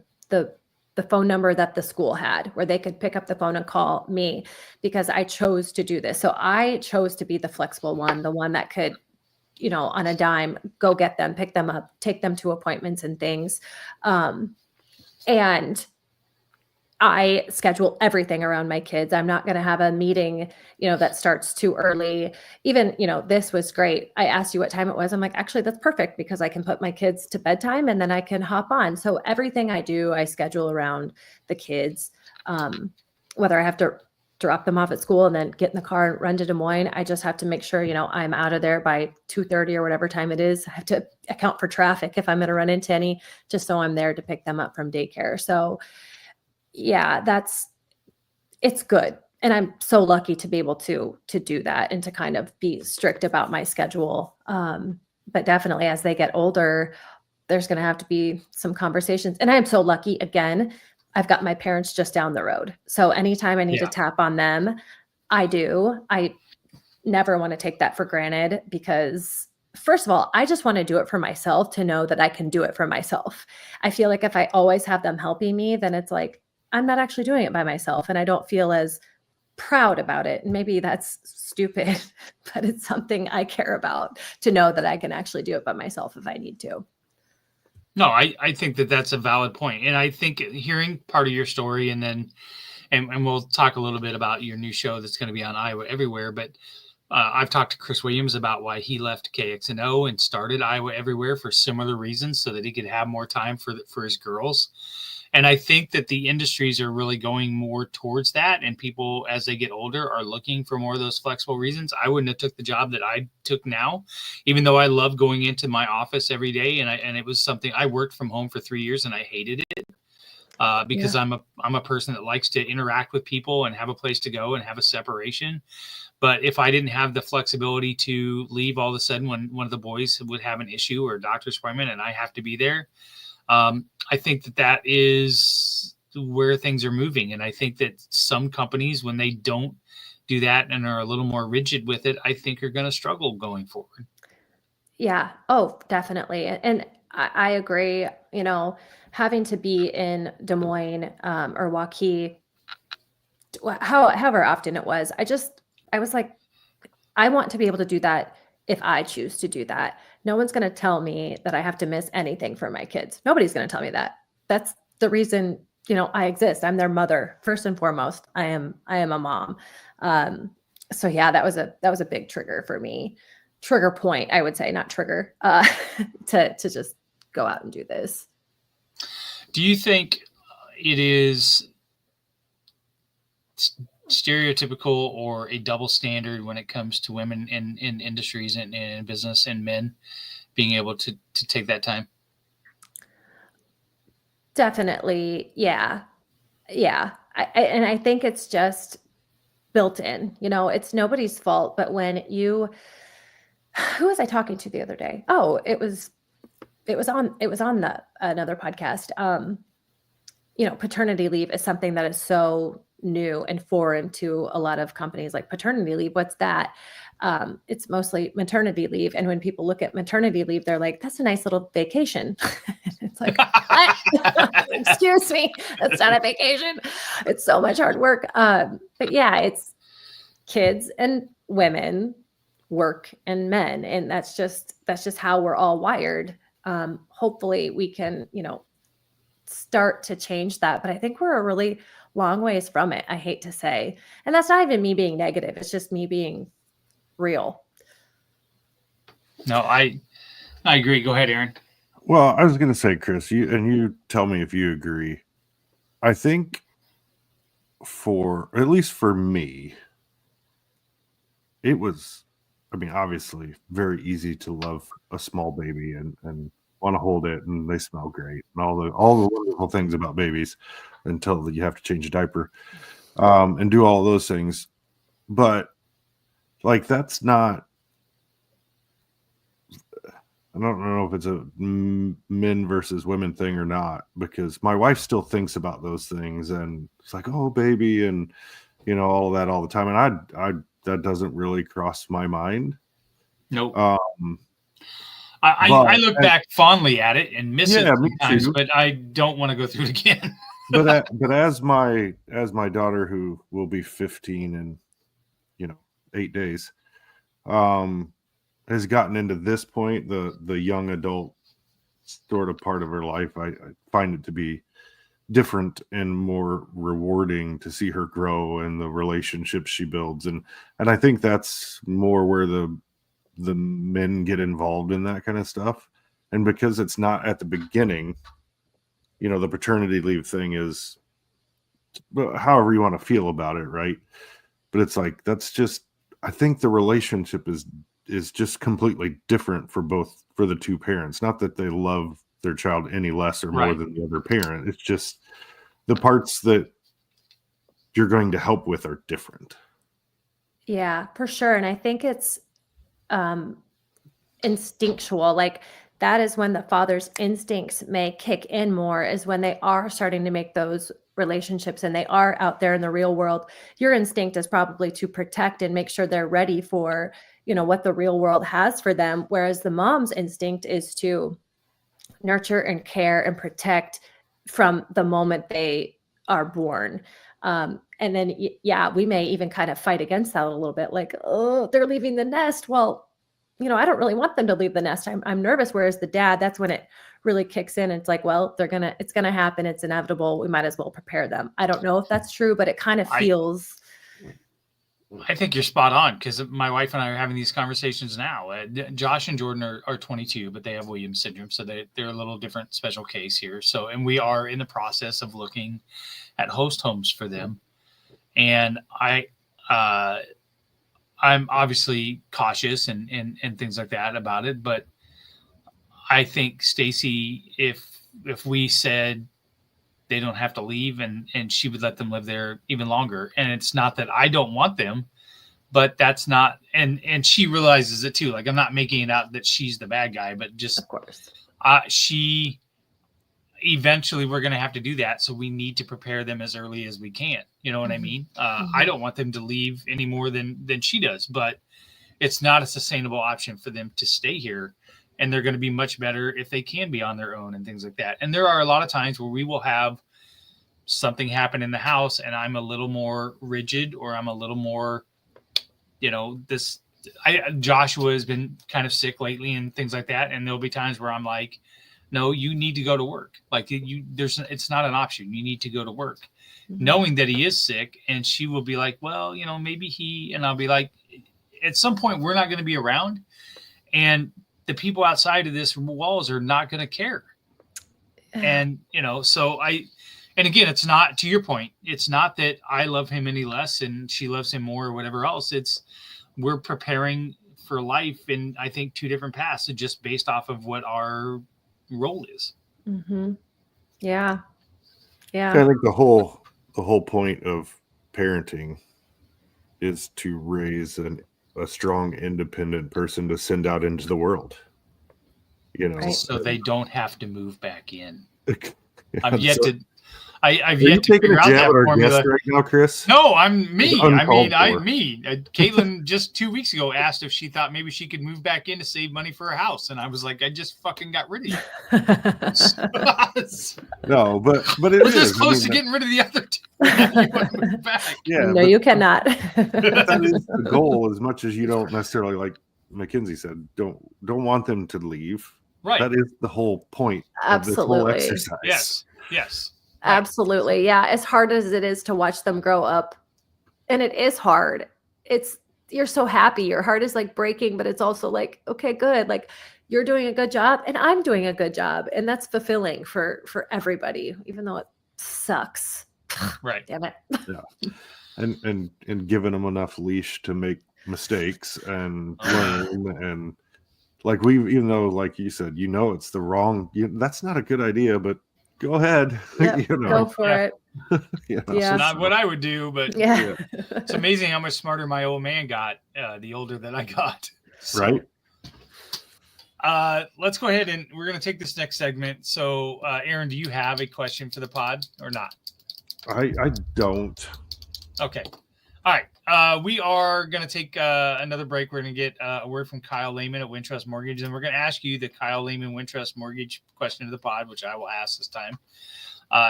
Speaker 6: phone number that the school had, where they could pick up the phone and call me, because I chose to do this. So I chose to be the flexible one, the one that could, on a dime, go get them, pick them up, take them to appointments and things. And I schedule everything around my kids. I'm not going to have a meeting, that starts too early. Even, this was great. I asked you what time it was. I'm like, actually, that's perfect, because I can put my kids to bedtime and then I can hop on. So everything I do, I schedule around the kids. Whether I have to drop them off at school and then get in the car and run to Des Moines, I just have to make sure, I'm out of there by 2:30 or whatever time it is. I have to account for traffic if I'm going to run into any, just so I'm there to pick them up from daycare. So yeah, it's good. And I'm so lucky to be able to do that and to kind of be strict about my schedule. But definitely as they get older, there's going to have to be some conversations. And I'm so lucky, again, I've got my parents just down the road. So anytime I need to tap on them, I do. I never want to take that for granted, because first of all, I just want to do it for myself, to know that I can do it for myself. I feel like if I always have them helping me, then it's like, I'm not actually doing it by myself, and I don't feel as proud about it. And maybe that's stupid, but it's something I care about, to know that I can actually do it by myself if I need to.
Speaker 4: No, I think that that's a valid point. And I think hearing part of your story, and then, and we'll talk a little bit about your new show that's going to be on Iowa Everywhere, but I've talked to Chris Williams about why he left KXNO and started Iowa Everywhere for similar reasons, so that he could have more time for his girls. And I think that the industries are really going more towards that, and people, as they get older, are looking for more of those flexible reasons. I wouldn't have took the job that I took now, even though I love going into my office every day. And it was something I worked from home for 3 years and I hated it. Because I'm a person that likes to interact with people and have a place to go and have a separation. But if I didn't have the flexibility to leave all of a sudden when one of the boys would have an issue or a doctor's appointment and I have to be there, I think that is where things are moving. And I think that some companies, when they don't do that and are a little more rigid with it, I think are going to struggle going forward.
Speaker 6: Yeah. Oh, definitely. And I agree, having to be in Des Moines or Waukee, however often it was, I was like, I want to be able to do that if I choose to do that. No one's going to tell me that I have to miss anything for my kids. Nobody's going to tell me that. That's the reason, I exist. I'm their mother. First and foremost, I am a mom. So yeah, that was a big trigger for me. Trigger point, I would say, not trigger, to just go out and do this.
Speaker 4: Do you think it is stereotypical or a double standard when it comes to women in industries and in business and men being able to take that time?
Speaker 6: Definitely. Yeah. Yeah. And I think it's just built in, it's nobody's fault. But when who was I talking to the other day? Oh, it was on another podcast. Paternity leave is something that is so new and foreign to a lot of companies. Like, paternity leave, what's that? It's mostly maternity leave. And when people look at maternity leave, they're like, that's a nice little vacation. It's like, excuse me, that's not a vacation. It's so much hard work. But yeah, it's kids and women, work and men. And that's just how we're all wired. Hopefully we can, start to change that. But I think we're a really long ways from it, I hate to say. And that's not even me being negative. It's just me being real.
Speaker 4: No, I agree. Go ahead, Aaron.
Speaker 5: Well, I was going to say, Chris, you tell me if you agree. I think at least for me, it was, obviously very easy to love a small baby and want to hold it, and they smell great and all the wonderful things about babies until you have to change a diaper and do all those things. But like, that's not, I don't know if it's a men versus women thing or not, because my wife still thinks about those things and it's like, oh baby, and all of that all the time. And I that doesn't really cross my mind.
Speaker 4: Nope. I look back fondly at it and miss it sometimes, but I don't want to go through it again.
Speaker 5: but as my daughter, who will be 15 in 8 days, has gotten into this point, the young adult sort of part of her life, I find it to be different and more rewarding to see her grow and the relationships she builds, and I think that's more where the men get involved in that kind of stuff. And because it's not at the beginning, the paternity leave thing is however you want to feel about it, right? But it's like, that's just, I think the relationship is just completely different for the two parents. Not that they love their child any less or more than the other parent. It's just the parts that you're going to help with are different.
Speaker 6: Yeah, for sure. And I think it's instinctual. Like, that is when the father's instincts may kick in more, is when they are starting to make those relationships and they are out there in the real world. Your instinct is probably to protect and make sure they're ready for, what the real world has for them. Whereas the mom's instinct is to nurture and care and protect from the moment they are born. And then, we may even kind of fight against that a little bit. Like, oh, they're leaving the nest. Well, I don't really want them to leave the nest. I'm nervous. Whereas the dad, that's when it really kicks in. It's like, well, it's going to happen. It's inevitable. We might as well prepare them. I don't know if that's true, but it kind of feels
Speaker 4: I think you're spot on, because my wife and I are having these conversations now. Josh and Jordan are 22, but they have Williams syndrome, so they're a little different special case here. So, and we are in the process of looking at host homes for them. And I'm obviously cautious and things like that about it, but I think Stacy, if we said they don't have to leave and she would let them live there even longer. And it's not that I don't want them, but that's not, and she realizes it too. Like, I'm not making it out that she's the bad guy, but just,
Speaker 6: Of course.
Speaker 4: She eventually we're going to have to do that. So we need to prepare them as early as we can. You know what I mean? I don't want them to leave any more than she does, but it's not a sustainable option for them to stay here. And they're going to be much better if they can be on their own and things like that. And there are a lot of times where we will have something happen in the house and I'm a little more rigid, or I'm a little more, Joshua has been kind of sick lately and things like that. And there'll be times where I'm like, no, you need to go to work. Like, it's not an option. You need to go to work, knowing that he is sick. And she will be like, well, maybe and I'll be like, at some point we're not going to be around. And the people outside of this walls are not going to care. And, and again, it's not, to your point, it's not that I love him any less and she loves him more or whatever else. It's, we're preparing for life in, I think, two different paths, just based off of what our role is.
Speaker 6: Mm-hmm. Yeah. Yeah.
Speaker 5: I think the whole point of parenting is to raise a strong, independent person to send out into the world.
Speaker 6: Right.
Speaker 4: So they don't have to move back in.
Speaker 5: I've
Speaker 4: yet to
Speaker 5: taking
Speaker 4: figure
Speaker 5: a
Speaker 4: out
Speaker 5: jab
Speaker 4: that
Speaker 5: at our
Speaker 4: formula
Speaker 5: guest right now, Chris?
Speaker 4: No, I'm me.
Speaker 5: It's
Speaker 4: I
Speaker 5: uncalled
Speaker 4: mean,
Speaker 5: for.
Speaker 4: Caitlin just 2 weeks ago asked if she thought maybe she could move back in to save money for her house, and I was like, I just fucking got rid of you.
Speaker 5: No, but
Speaker 4: we're
Speaker 5: it is.
Speaker 4: this close to getting rid of the other two. You want to move back?
Speaker 5: Yeah,
Speaker 6: No, you cannot.
Speaker 5: That is the goal. As much as you don't necessarily, like Mackenzie said, don't want them to leave.
Speaker 4: Right.
Speaker 5: That is the whole point of this whole
Speaker 6: Absolutely.
Speaker 5: exercise.
Speaker 4: Yes.
Speaker 6: Absolutely. Yeah. As hard as it is to watch them grow up, and it is hard. You're so happy. Your heart is like breaking, but it's also like, okay, good. Like, you're doing a good job and I'm doing a good job. And that's fulfilling for everybody, even though it sucks.
Speaker 4: Right.
Speaker 6: Damn it.
Speaker 5: Yeah. And giving them enough leash to make mistakes and learn. And like, even though, like you said, it's the wrong, that's not a good idea, but go ahead.
Speaker 6: Yep, go for it.
Speaker 5: Yeah.
Speaker 6: Yeah.
Speaker 4: Not what I would do, but
Speaker 6: Yeah.
Speaker 4: It's amazing how much smarter my old man got the older that I got. So,
Speaker 5: Right.
Speaker 4: Let's go ahead and we're going to take this next segment. So, Aaron, do you have a question for the pod or not?
Speaker 5: I don't.
Speaker 4: Okay. All right. We are going to take another break. We're going to get a word from Kyle Lehman at Wintrust Mortgage, and we're going to ask you the Kyle Lehman Wintrust Mortgage question of the pod, which I will ask this time.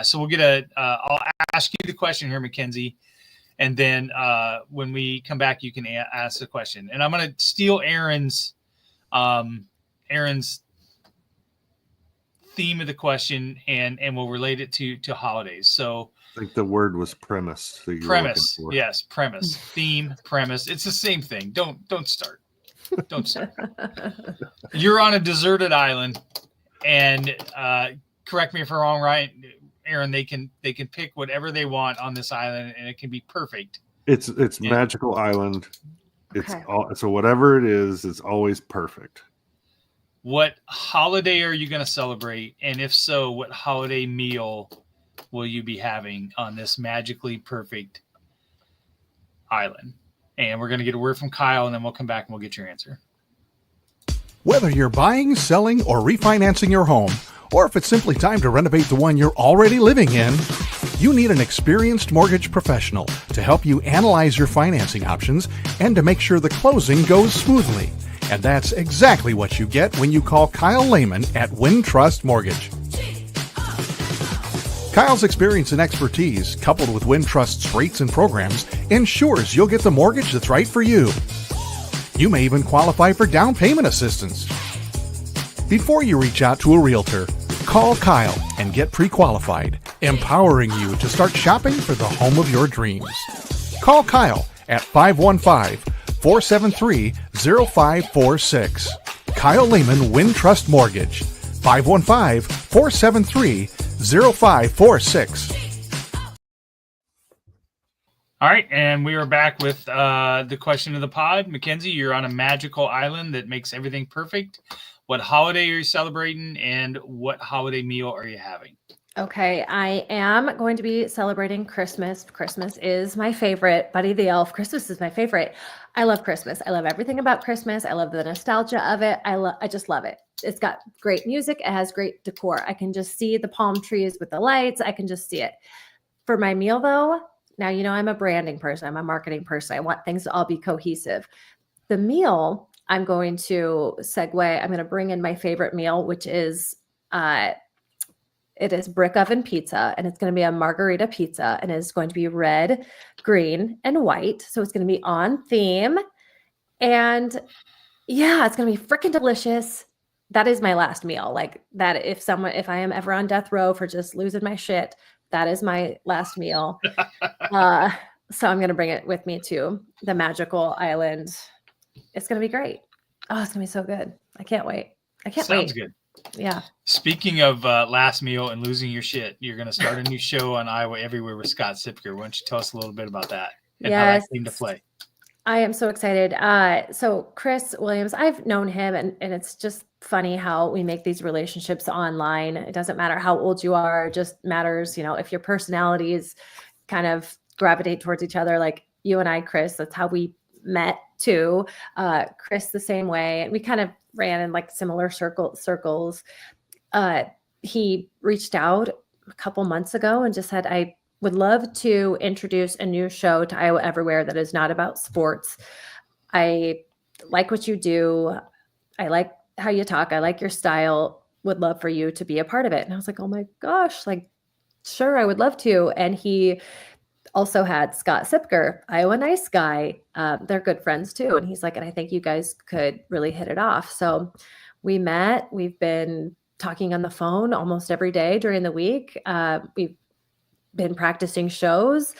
Speaker 4: So we'll get I'll ask you the question here, Mackenzie, and then when we come back, you can ask the question. And I'm going to steal Aaron's theme of the question, and we'll relate it to holidays. So.
Speaker 5: I think the word was premise.
Speaker 4: Premise. Yes. Premise. Theme. Premise. It's the same thing. Don't start. Don't start. You're on a deserted island, and correct me if I'm wrong, right, Aaron? They can pick whatever they want on this island, and it can be perfect.
Speaker 5: It's magical island. It's so whatever it is, it's always perfect.
Speaker 4: What holiday are you going to celebrate? And if so, what holiday meal will you be having on this magically perfect island? And we're going to get a word from Kyle, and then we'll come back and we'll get your answer.
Speaker 7: Whether you're buying, selling, or refinancing your home, or if it's simply time to renovate the one you're already living in, you need an experienced mortgage professional to help you analyze your financing options and to make sure the closing goes smoothly. And that's exactly what you get when you call Kyle Lehman at Wintrust Mortgage. Kyle's experience and expertise, coupled with Wintrust's rates and programs, ensures you'll get the mortgage that's right for you. You may even qualify for down payment assistance. Before you reach out to a realtor, call Kyle and get pre-qualified, empowering you to start shopping for the home of your dreams. Call Kyle at 515-473-0546. Kyle Lehman Wintrust Mortgage, 515-473-0546.
Speaker 4: All right, and we are back with the question of the pod. Mackenzie, you're on a magical island that makes everything perfect. What holiday are you celebrating, and what holiday meal are you having?
Speaker 6: Okay, I am going to be celebrating Christmas. Christmas is my favorite. Buddy the Elf, Christmas is my favorite. I love Christmas. I love everything about Christmas. I love the nostalgia of it. I just love it. It's got great music. It has great decor. I can just see the palm trees with the lights. I can just see it. For my meal, though, now, you know, I'm a branding person. I'm a marketing person. I want things to all be cohesive. The meal, I'm going to segue. I'm going to bring in my favorite meal, which is it is brick oven pizza, and it's going to be a margarita pizza, and it's going to be red, green, and white. So it's going to be on theme. And yeah, it's going to be freaking delicious. That is my last meal. Like that, if I am ever on death row for just losing my shit, that is my last meal. So I'm going to bring it with me to the magical island. It's going to be great. Oh, it's going to be so good. I can't wait.
Speaker 4: Sounds good.
Speaker 6: Yeah.
Speaker 4: Speaking of last meal and losing your shit, you're going to start a new show on Iowa Everywhere with Scott Sipker. Why don't you tell us a little bit about that and how that came to play?
Speaker 6: I am so excited. So Chris Williams, I've known him, and it's just funny how we make these relationships online. It doesn't matter how old you are, it just matters, you know, if your personalities kind of gravitate towards each other. Like you and I, Chris, that's how we met too. Chris the same way. And we kind of ran in like similar circles. He reached out a couple months ago and just said, I would love to introduce a new show to Iowa Everywhere that is not about sports. I like what you do. I like how you talk. I like your style. Would love for you to be a part of it. And I was like, oh my gosh, like, sure, I would love to. And he also had Scott Sipker, Iowa Nice Guy. They're good friends too. And he's like, and I think you guys could really hit it off. So we met. We've been talking on the phone almost every day during the week. We've been practicing shows,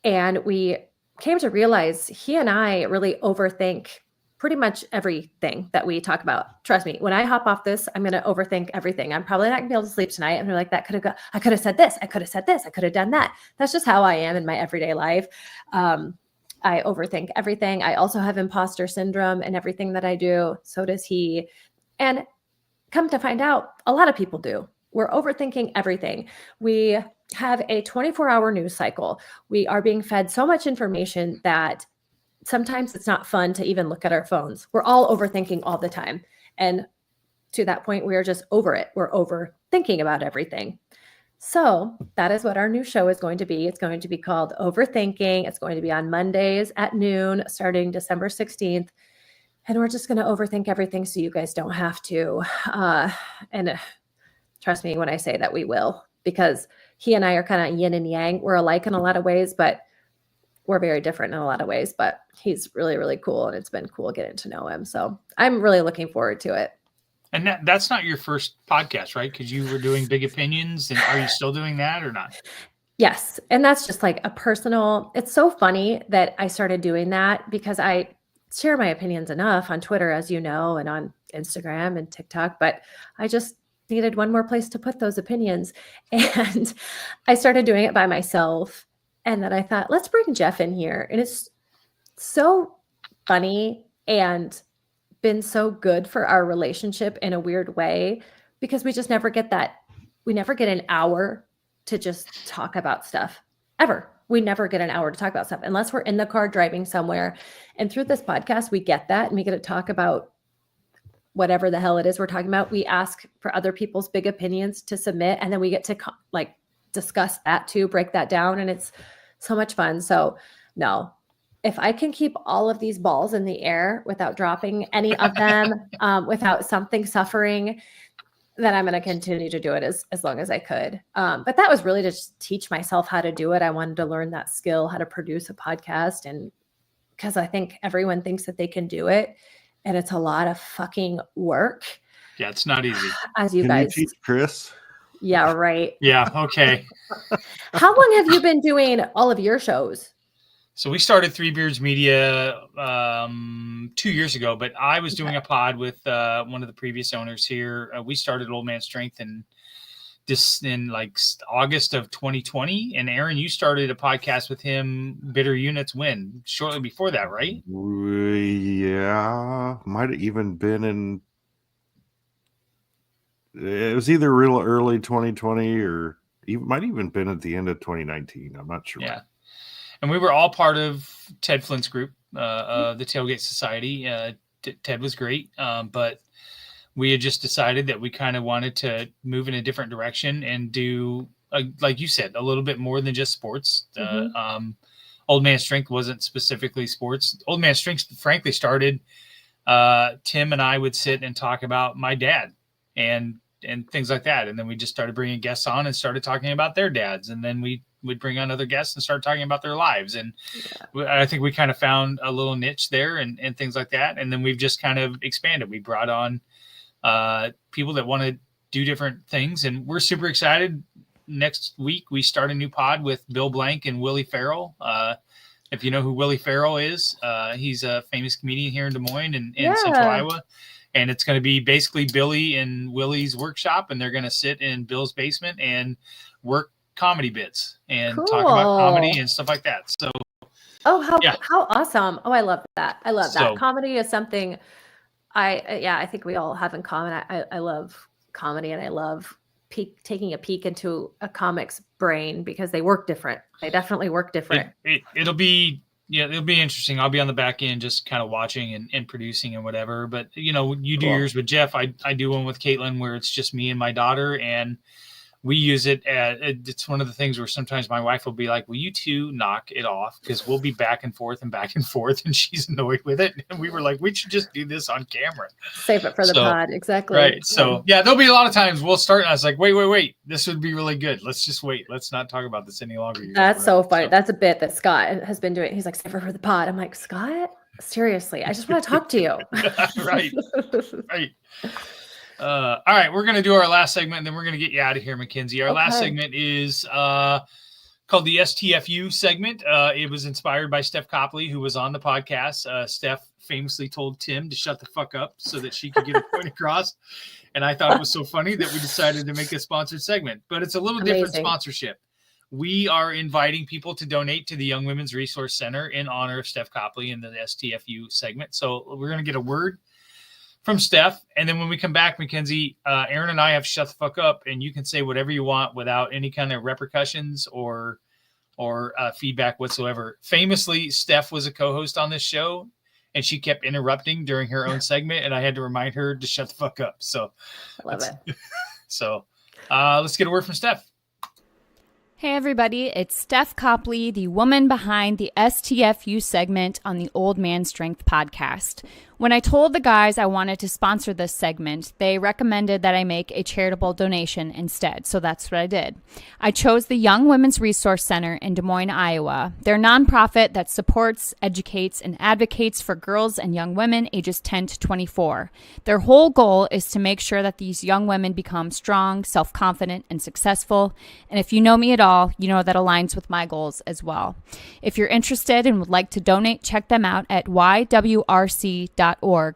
Speaker 6: and we came to realize he and I really overthink pretty much everything that we talk about. Trust me, when I hop off this, I'm going to overthink everything. I'm probably not going to be able to sleep tonight. And they're like, I could have said this. I could have said this. I could have done that. That's just how I am in my everyday life. I overthink everything. I also have imposter syndrome in everything that I do. So does he. And come to find out, a lot of people do. We're overthinking everything. We have a 24-hour news cycle. We are being fed so much information that sometimes it's not fun to even look at our phones. We're all overthinking all the time. And to that point, we are just over it. We're overthinking about everything. So that is what our new show is going to be. It's going to be called Overthinking. It's going to be on Mondays at noon, starting December 16th. And we're just going to overthink everything so you guys don't have to. And trust me when I say that we will, because he and I are kind of yin and yang. We're alike in a lot of ways, but we're very different in a lot of ways. But he's really, really cool, and it's been cool getting to know him. So I'm really looking forward to it.
Speaker 4: And that's not your first podcast, right? Because you were doing Big Opinions, and are you still doing that or not?
Speaker 6: Yes. And that's just like a personal, it's so funny that I started doing that because I share my opinions enough on Twitter, as you know, and on Instagram and TikTok, but I just needed one more place to put those opinions. And I started doing it by myself. And then I thought, let's bring Jeff in here. And it's so funny and been so good for our relationship in a weird way, because we just never get that. We never get an hour to just talk about stuff ever. We never get an hour to talk about stuff unless we're in the car driving somewhere. And through this podcast, we get that, and we get to talk about whatever the hell it is we're talking about. We ask for other people's big opinions to submit, and then we get to like discuss that too, break that down. And it's so much fun. So no, if I can keep all of these balls in the air without dropping any of them, without something suffering, then I'm going to continue to do it as long as I could. But that was really to just teach myself how to do it. I wanted to learn that skill, how to produce a podcast. And because I think everyone thinks that they can do it, and it's a lot of fucking work.
Speaker 4: Yeah, it's not easy.
Speaker 6: As you
Speaker 5: Can
Speaker 6: guys
Speaker 5: you teach Chris?
Speaker 6: Yeah, right.
Speaker 4: Yeah, okay.
Speaker 6: How long have you been doing all of your shows?
Speaker 4: So we started Three Beards Media 2 years ago, but I was doing a pod with one of the previous owners here. We started Old Man Strength in like August of 2020. And Aaron, you started a podcast with him, Bitter Units Win, shortly before that, right?
Speaker 5: Yeah, might have even been it was either real early 2020 or might even been at the end of 2019. I'm not sure.
Speaker 4: Yeah. And we were all part of Ted Flint's group, the Tailgate Society. Ted was great, but we had just decided that we kind of wanted to move in a different direction and do, like you said, a little bit more than just sports. Old Man Strength wasn't specifically sports. Old Man Strength, frankly, started. Tim and I would sit and talk about my dad and things like that, and then we just started bringing guests on and started talking about their dads, and then we would bring on other guests and start talking about their lives. And I think we kind of found a little niche there and things like that. And then we've just kind of expanded. We brought on people that want to do different things, and we're super excited. Next week, we start a new pod with Bill Blank and Willie Farrell. If you know who Willie Farrell is, he's a famous comedian here in Des Moines and in Central Iowa. And it's going to be basically Billy and Willie's workshop, and they're going to sit in Bill's basement and work comedy bits and talk about comedy and stuff like that. So,
Speaker 6: how awesome! Oh, I love that. I love that. Comedy is something I think we all have in common. I love comedy, and I love taking a peek into a comic's brain because they work different. They definitely work different.
Speaker 4: It'll be interesting. I'll be on the back end just kind of watching and producing and whatever. But you do yours with Jeff. I do one with Caitlin where it's just me and my daughter, and we use it it's one of the things where sometimes my wife will be like, will you two knock it off? Because we'll be back and forth, and she's annoyed with it. And we were like, we should just do this on camera.
Speaker 6: Save it for the pod. Exactly.
Speaker 4: Right. So there'll be a lot of times we'll start and I was like, wait. This would be really good. Let's just wait. Let's not talk about this any longer.
Speaker 6: That's so funny. That's a bit that Scott has been doing. He's like, save it for the pod. I'm like, Scott, seriously, I just want to talk to you.
Speaker 4: Right. All right, we're going to do our last segment, and then we're going to get you out of here, Mackenzie. Our last segment is called the STFU segment. It was inspired by Steph Copley, who was on the podcast. Steph famously told Tim to shut the fuck up so that she could get a point across. And I thought it was so funny that we decided to make a sponsored segment. But it's a little different sponsorship. We are inviting people to donate to the Young Women's Resource Center in honor of Steph Copley in the STFU segment. So we're going to get a word from Steph, and then when we come back, Mackenzie, Aaron and I have shut the fuck up, and you can say whatever you want without any kind of repercussions or feedback whatsoever. Famously, Steph was a co-host on this show, and she kept interrupting during her own segment, and I had to remind her to shut the fuck up. So
Speaker 6: I love it.
Speaker 4: So let's get a word from Steph.
Speaker 12: Hey everybody, it's Steph Copley, the woman behind the STFU segment on the Old Man Strength podcast. When I told the guys I wanted to sponsor this segment, they recommended that I make a charitable donation instead, so that's what I did. I chose the Young Women's Resource Center in Des Moines, Iowa. They're a nonprofit that supports, educates, and advocates for girls and young women ages 10 to 24. Their whole goal is to make sure that these young women become strong, self-confident, and successful. And if you know me at all, you know that aligns with my goals as well. If you're interested and would like to donate, check them out at ywrc.org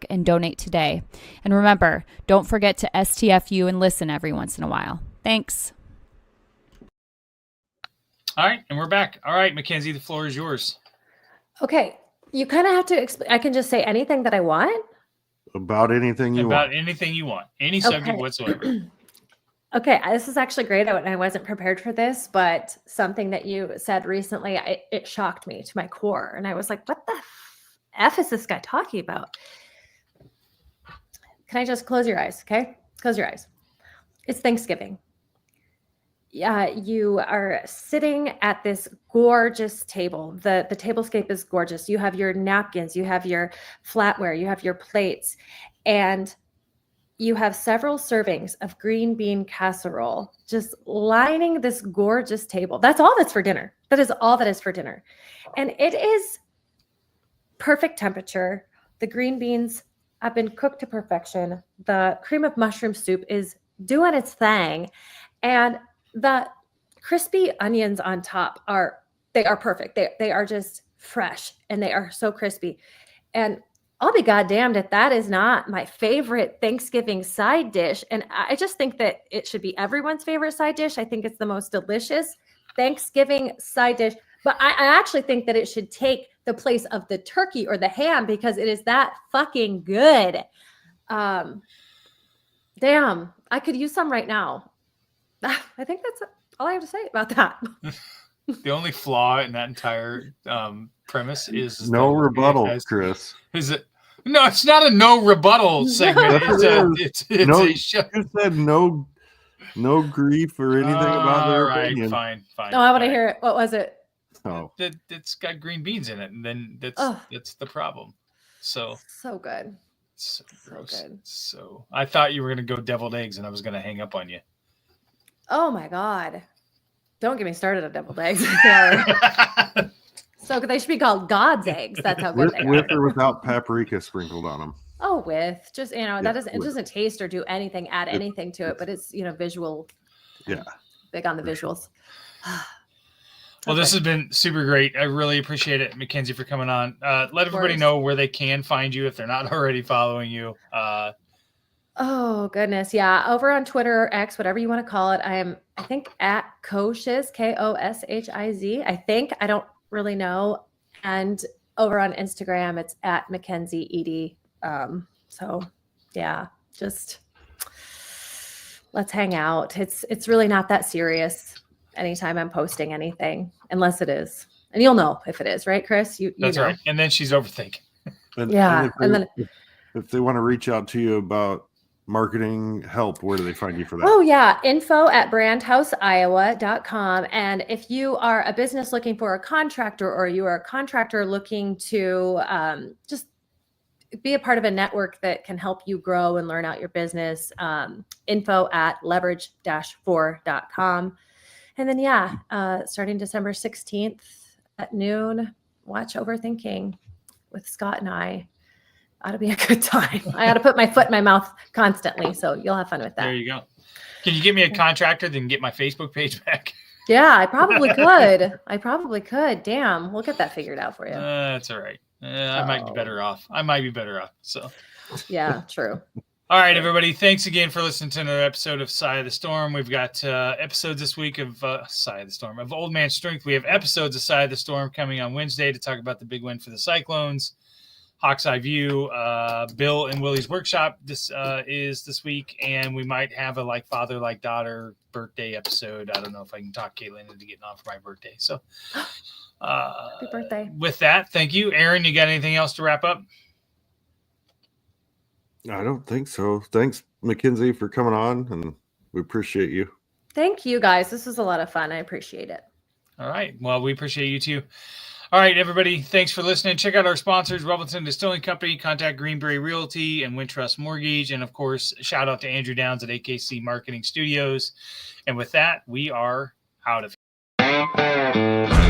Speaker 12: and donate today. And remember, don't forget to STFU and listen every once in a while. Thanks.
Speaker 4: All right, and we're back. All right, Mackenzie, the floor is yours.
Speaker 6: Okay, you kind of have to explain. I can just say anything that I want?
Speaker 5: About anything you want.
Speaker 4: About anything you want. Any subject whatsoever.
Speaker 6: Okay, this is actually great. I wasn't prepared for this, but something that you said recently, it shocked me to my core. And I was like, what the F is this guy talking about? Can I just close your eyes, okay? Close your eyes. It's Thanksgiving. Yeah, you are sitting at this gorgeous table. The tablescape is gorgeous. You have your napkins, you have your flatware, you have your plates, and you have several servings of green bean casserole just lining this gorgeous table. That's all that's for dinner. That is all that is for dinner. And it is perfect temperature. The green beans have been cooked to perfection. The cream of mushroom soup is doing its thing. And the crispy onions on top are perfect. They are just fresh and they are so crispy. And I'll be goddamned if that is not my favorite Thanksgiving side dish. And I just think that it should be everyone's favorite side dish. I think it's the most delicious Thanksgiving side dish. But I actually think that it should take the place of the turkey or the ham because it is that fucking good. Damn, I could use some right now. I think that's all I have to say about that.
Speaker 4: The only flaw in that entire premise is
Speaker 5: no rebuttal, Chris.
Speaker 4: Is it? No, it's not a no rebuttal segment. It's
Speaker 5: no,
Speaker 4: a show.
Speaker 5: You said no grief or anything about their opinion.
Speaker 4: Fine.
Speaker 6: Oh, I want to hear it. What was it?
Speaker 5: Oh,
Speaker 4: it's got green beans in it, and then that's the problem. So
Speaker 6: good.
Speaker 4: So gross.
Speaker 6: So good.
Speaker 4: So I thought you were gonna go deviled eggs, and I was gonna hang up on you.
Speaker 6: Oh my God. Don't get me started on deviled eggs. So they should be called God's eggs. That's how good they are.
Speaker 5: With or without paprika sprinkled on them.
Speaker 6: Oh, with just, that doesn't taste or do anything, add anything to it, but it's, visual.
Speaker 5: Yeah.
Speaker 6: Big on the visuals.
Speaker 4: Well, this has been super great. I really appreciate it, Mackenzie, for coming on. Let everybody know where they can find you if they're not already following you.
Speaker 6: Oh, goodness. Yeah. Over on Twitter or X, whatever you want to call it. I think, at Koshiz, Koshiz. I think. I don't really know. And over on Instagram, it's at Mackenzie Edie. So, yeah, just let's hang out. It's really not that serious anytime I'm posting anything, unless it is. And you'll know if it is, right, Chris?
Speaker 4: That's right. And then she's overthinking.
Speaker 6: And
Speaker 5: if they want to reach out to you about marketing help, where do they find you for that?
Speaker 6: Oh, yeah. info@brandhouseiowa.com. And if you are a business looking for a contractor, or you are a contractor looking to just be a part of a network that can help you grow and learn out your business, info@leverage-4.com. And then, starting December 16th at noon, watch Overthinking with Scott and I. Ought to be a good time. I ought to put my foot in my mouth constantly, so you'll have fun with that.
Speaker 4: There you go. Can you get me a contractor, then get my Facebook page back?
Speaker 6: Yeah, I probably could. Damn, we'll get that figured out for you.
Speaker 4: That's all right. I might be better off. So,
Speaker 6: yeah, true.
Speaker 4: All right, everybody. Thanks again for listening to another episode of Sigh of the Storm. We've got episodes this week of Sigh of the Storm, of Old Man Strength. We have episodes of Sigh of the Storm coming on Wednesday to talk about the big win for the Cyclones. Hawk's Eye View, Bill and Willie's Workshop is this week, and we might have a father like daughter birthday episode. I don't know if I can talk Caitlin into getting on for my birthday. So,
Speaker 6: happy birthday!
Speaker 4: With that, thank you, Aaron. You got anything else to wrap up?
Speaker 5: I don't think so. Thanks, Mackenzie, for coming on, and we appreciate you.
Speaker 6: Thank you, guys. This was a lot of fun. I appreciate it.
Speaker 4: All right. Well, we appreciate you too. All right, everybody. Thanks for listening. Check out our sponsors, Revelton Distilling Company. Contact Greenberry Realty and Wintrust Mortgage. And, of course, shout out to Andrew Downs at AKC Marketing Studios. And with that, we are out of here.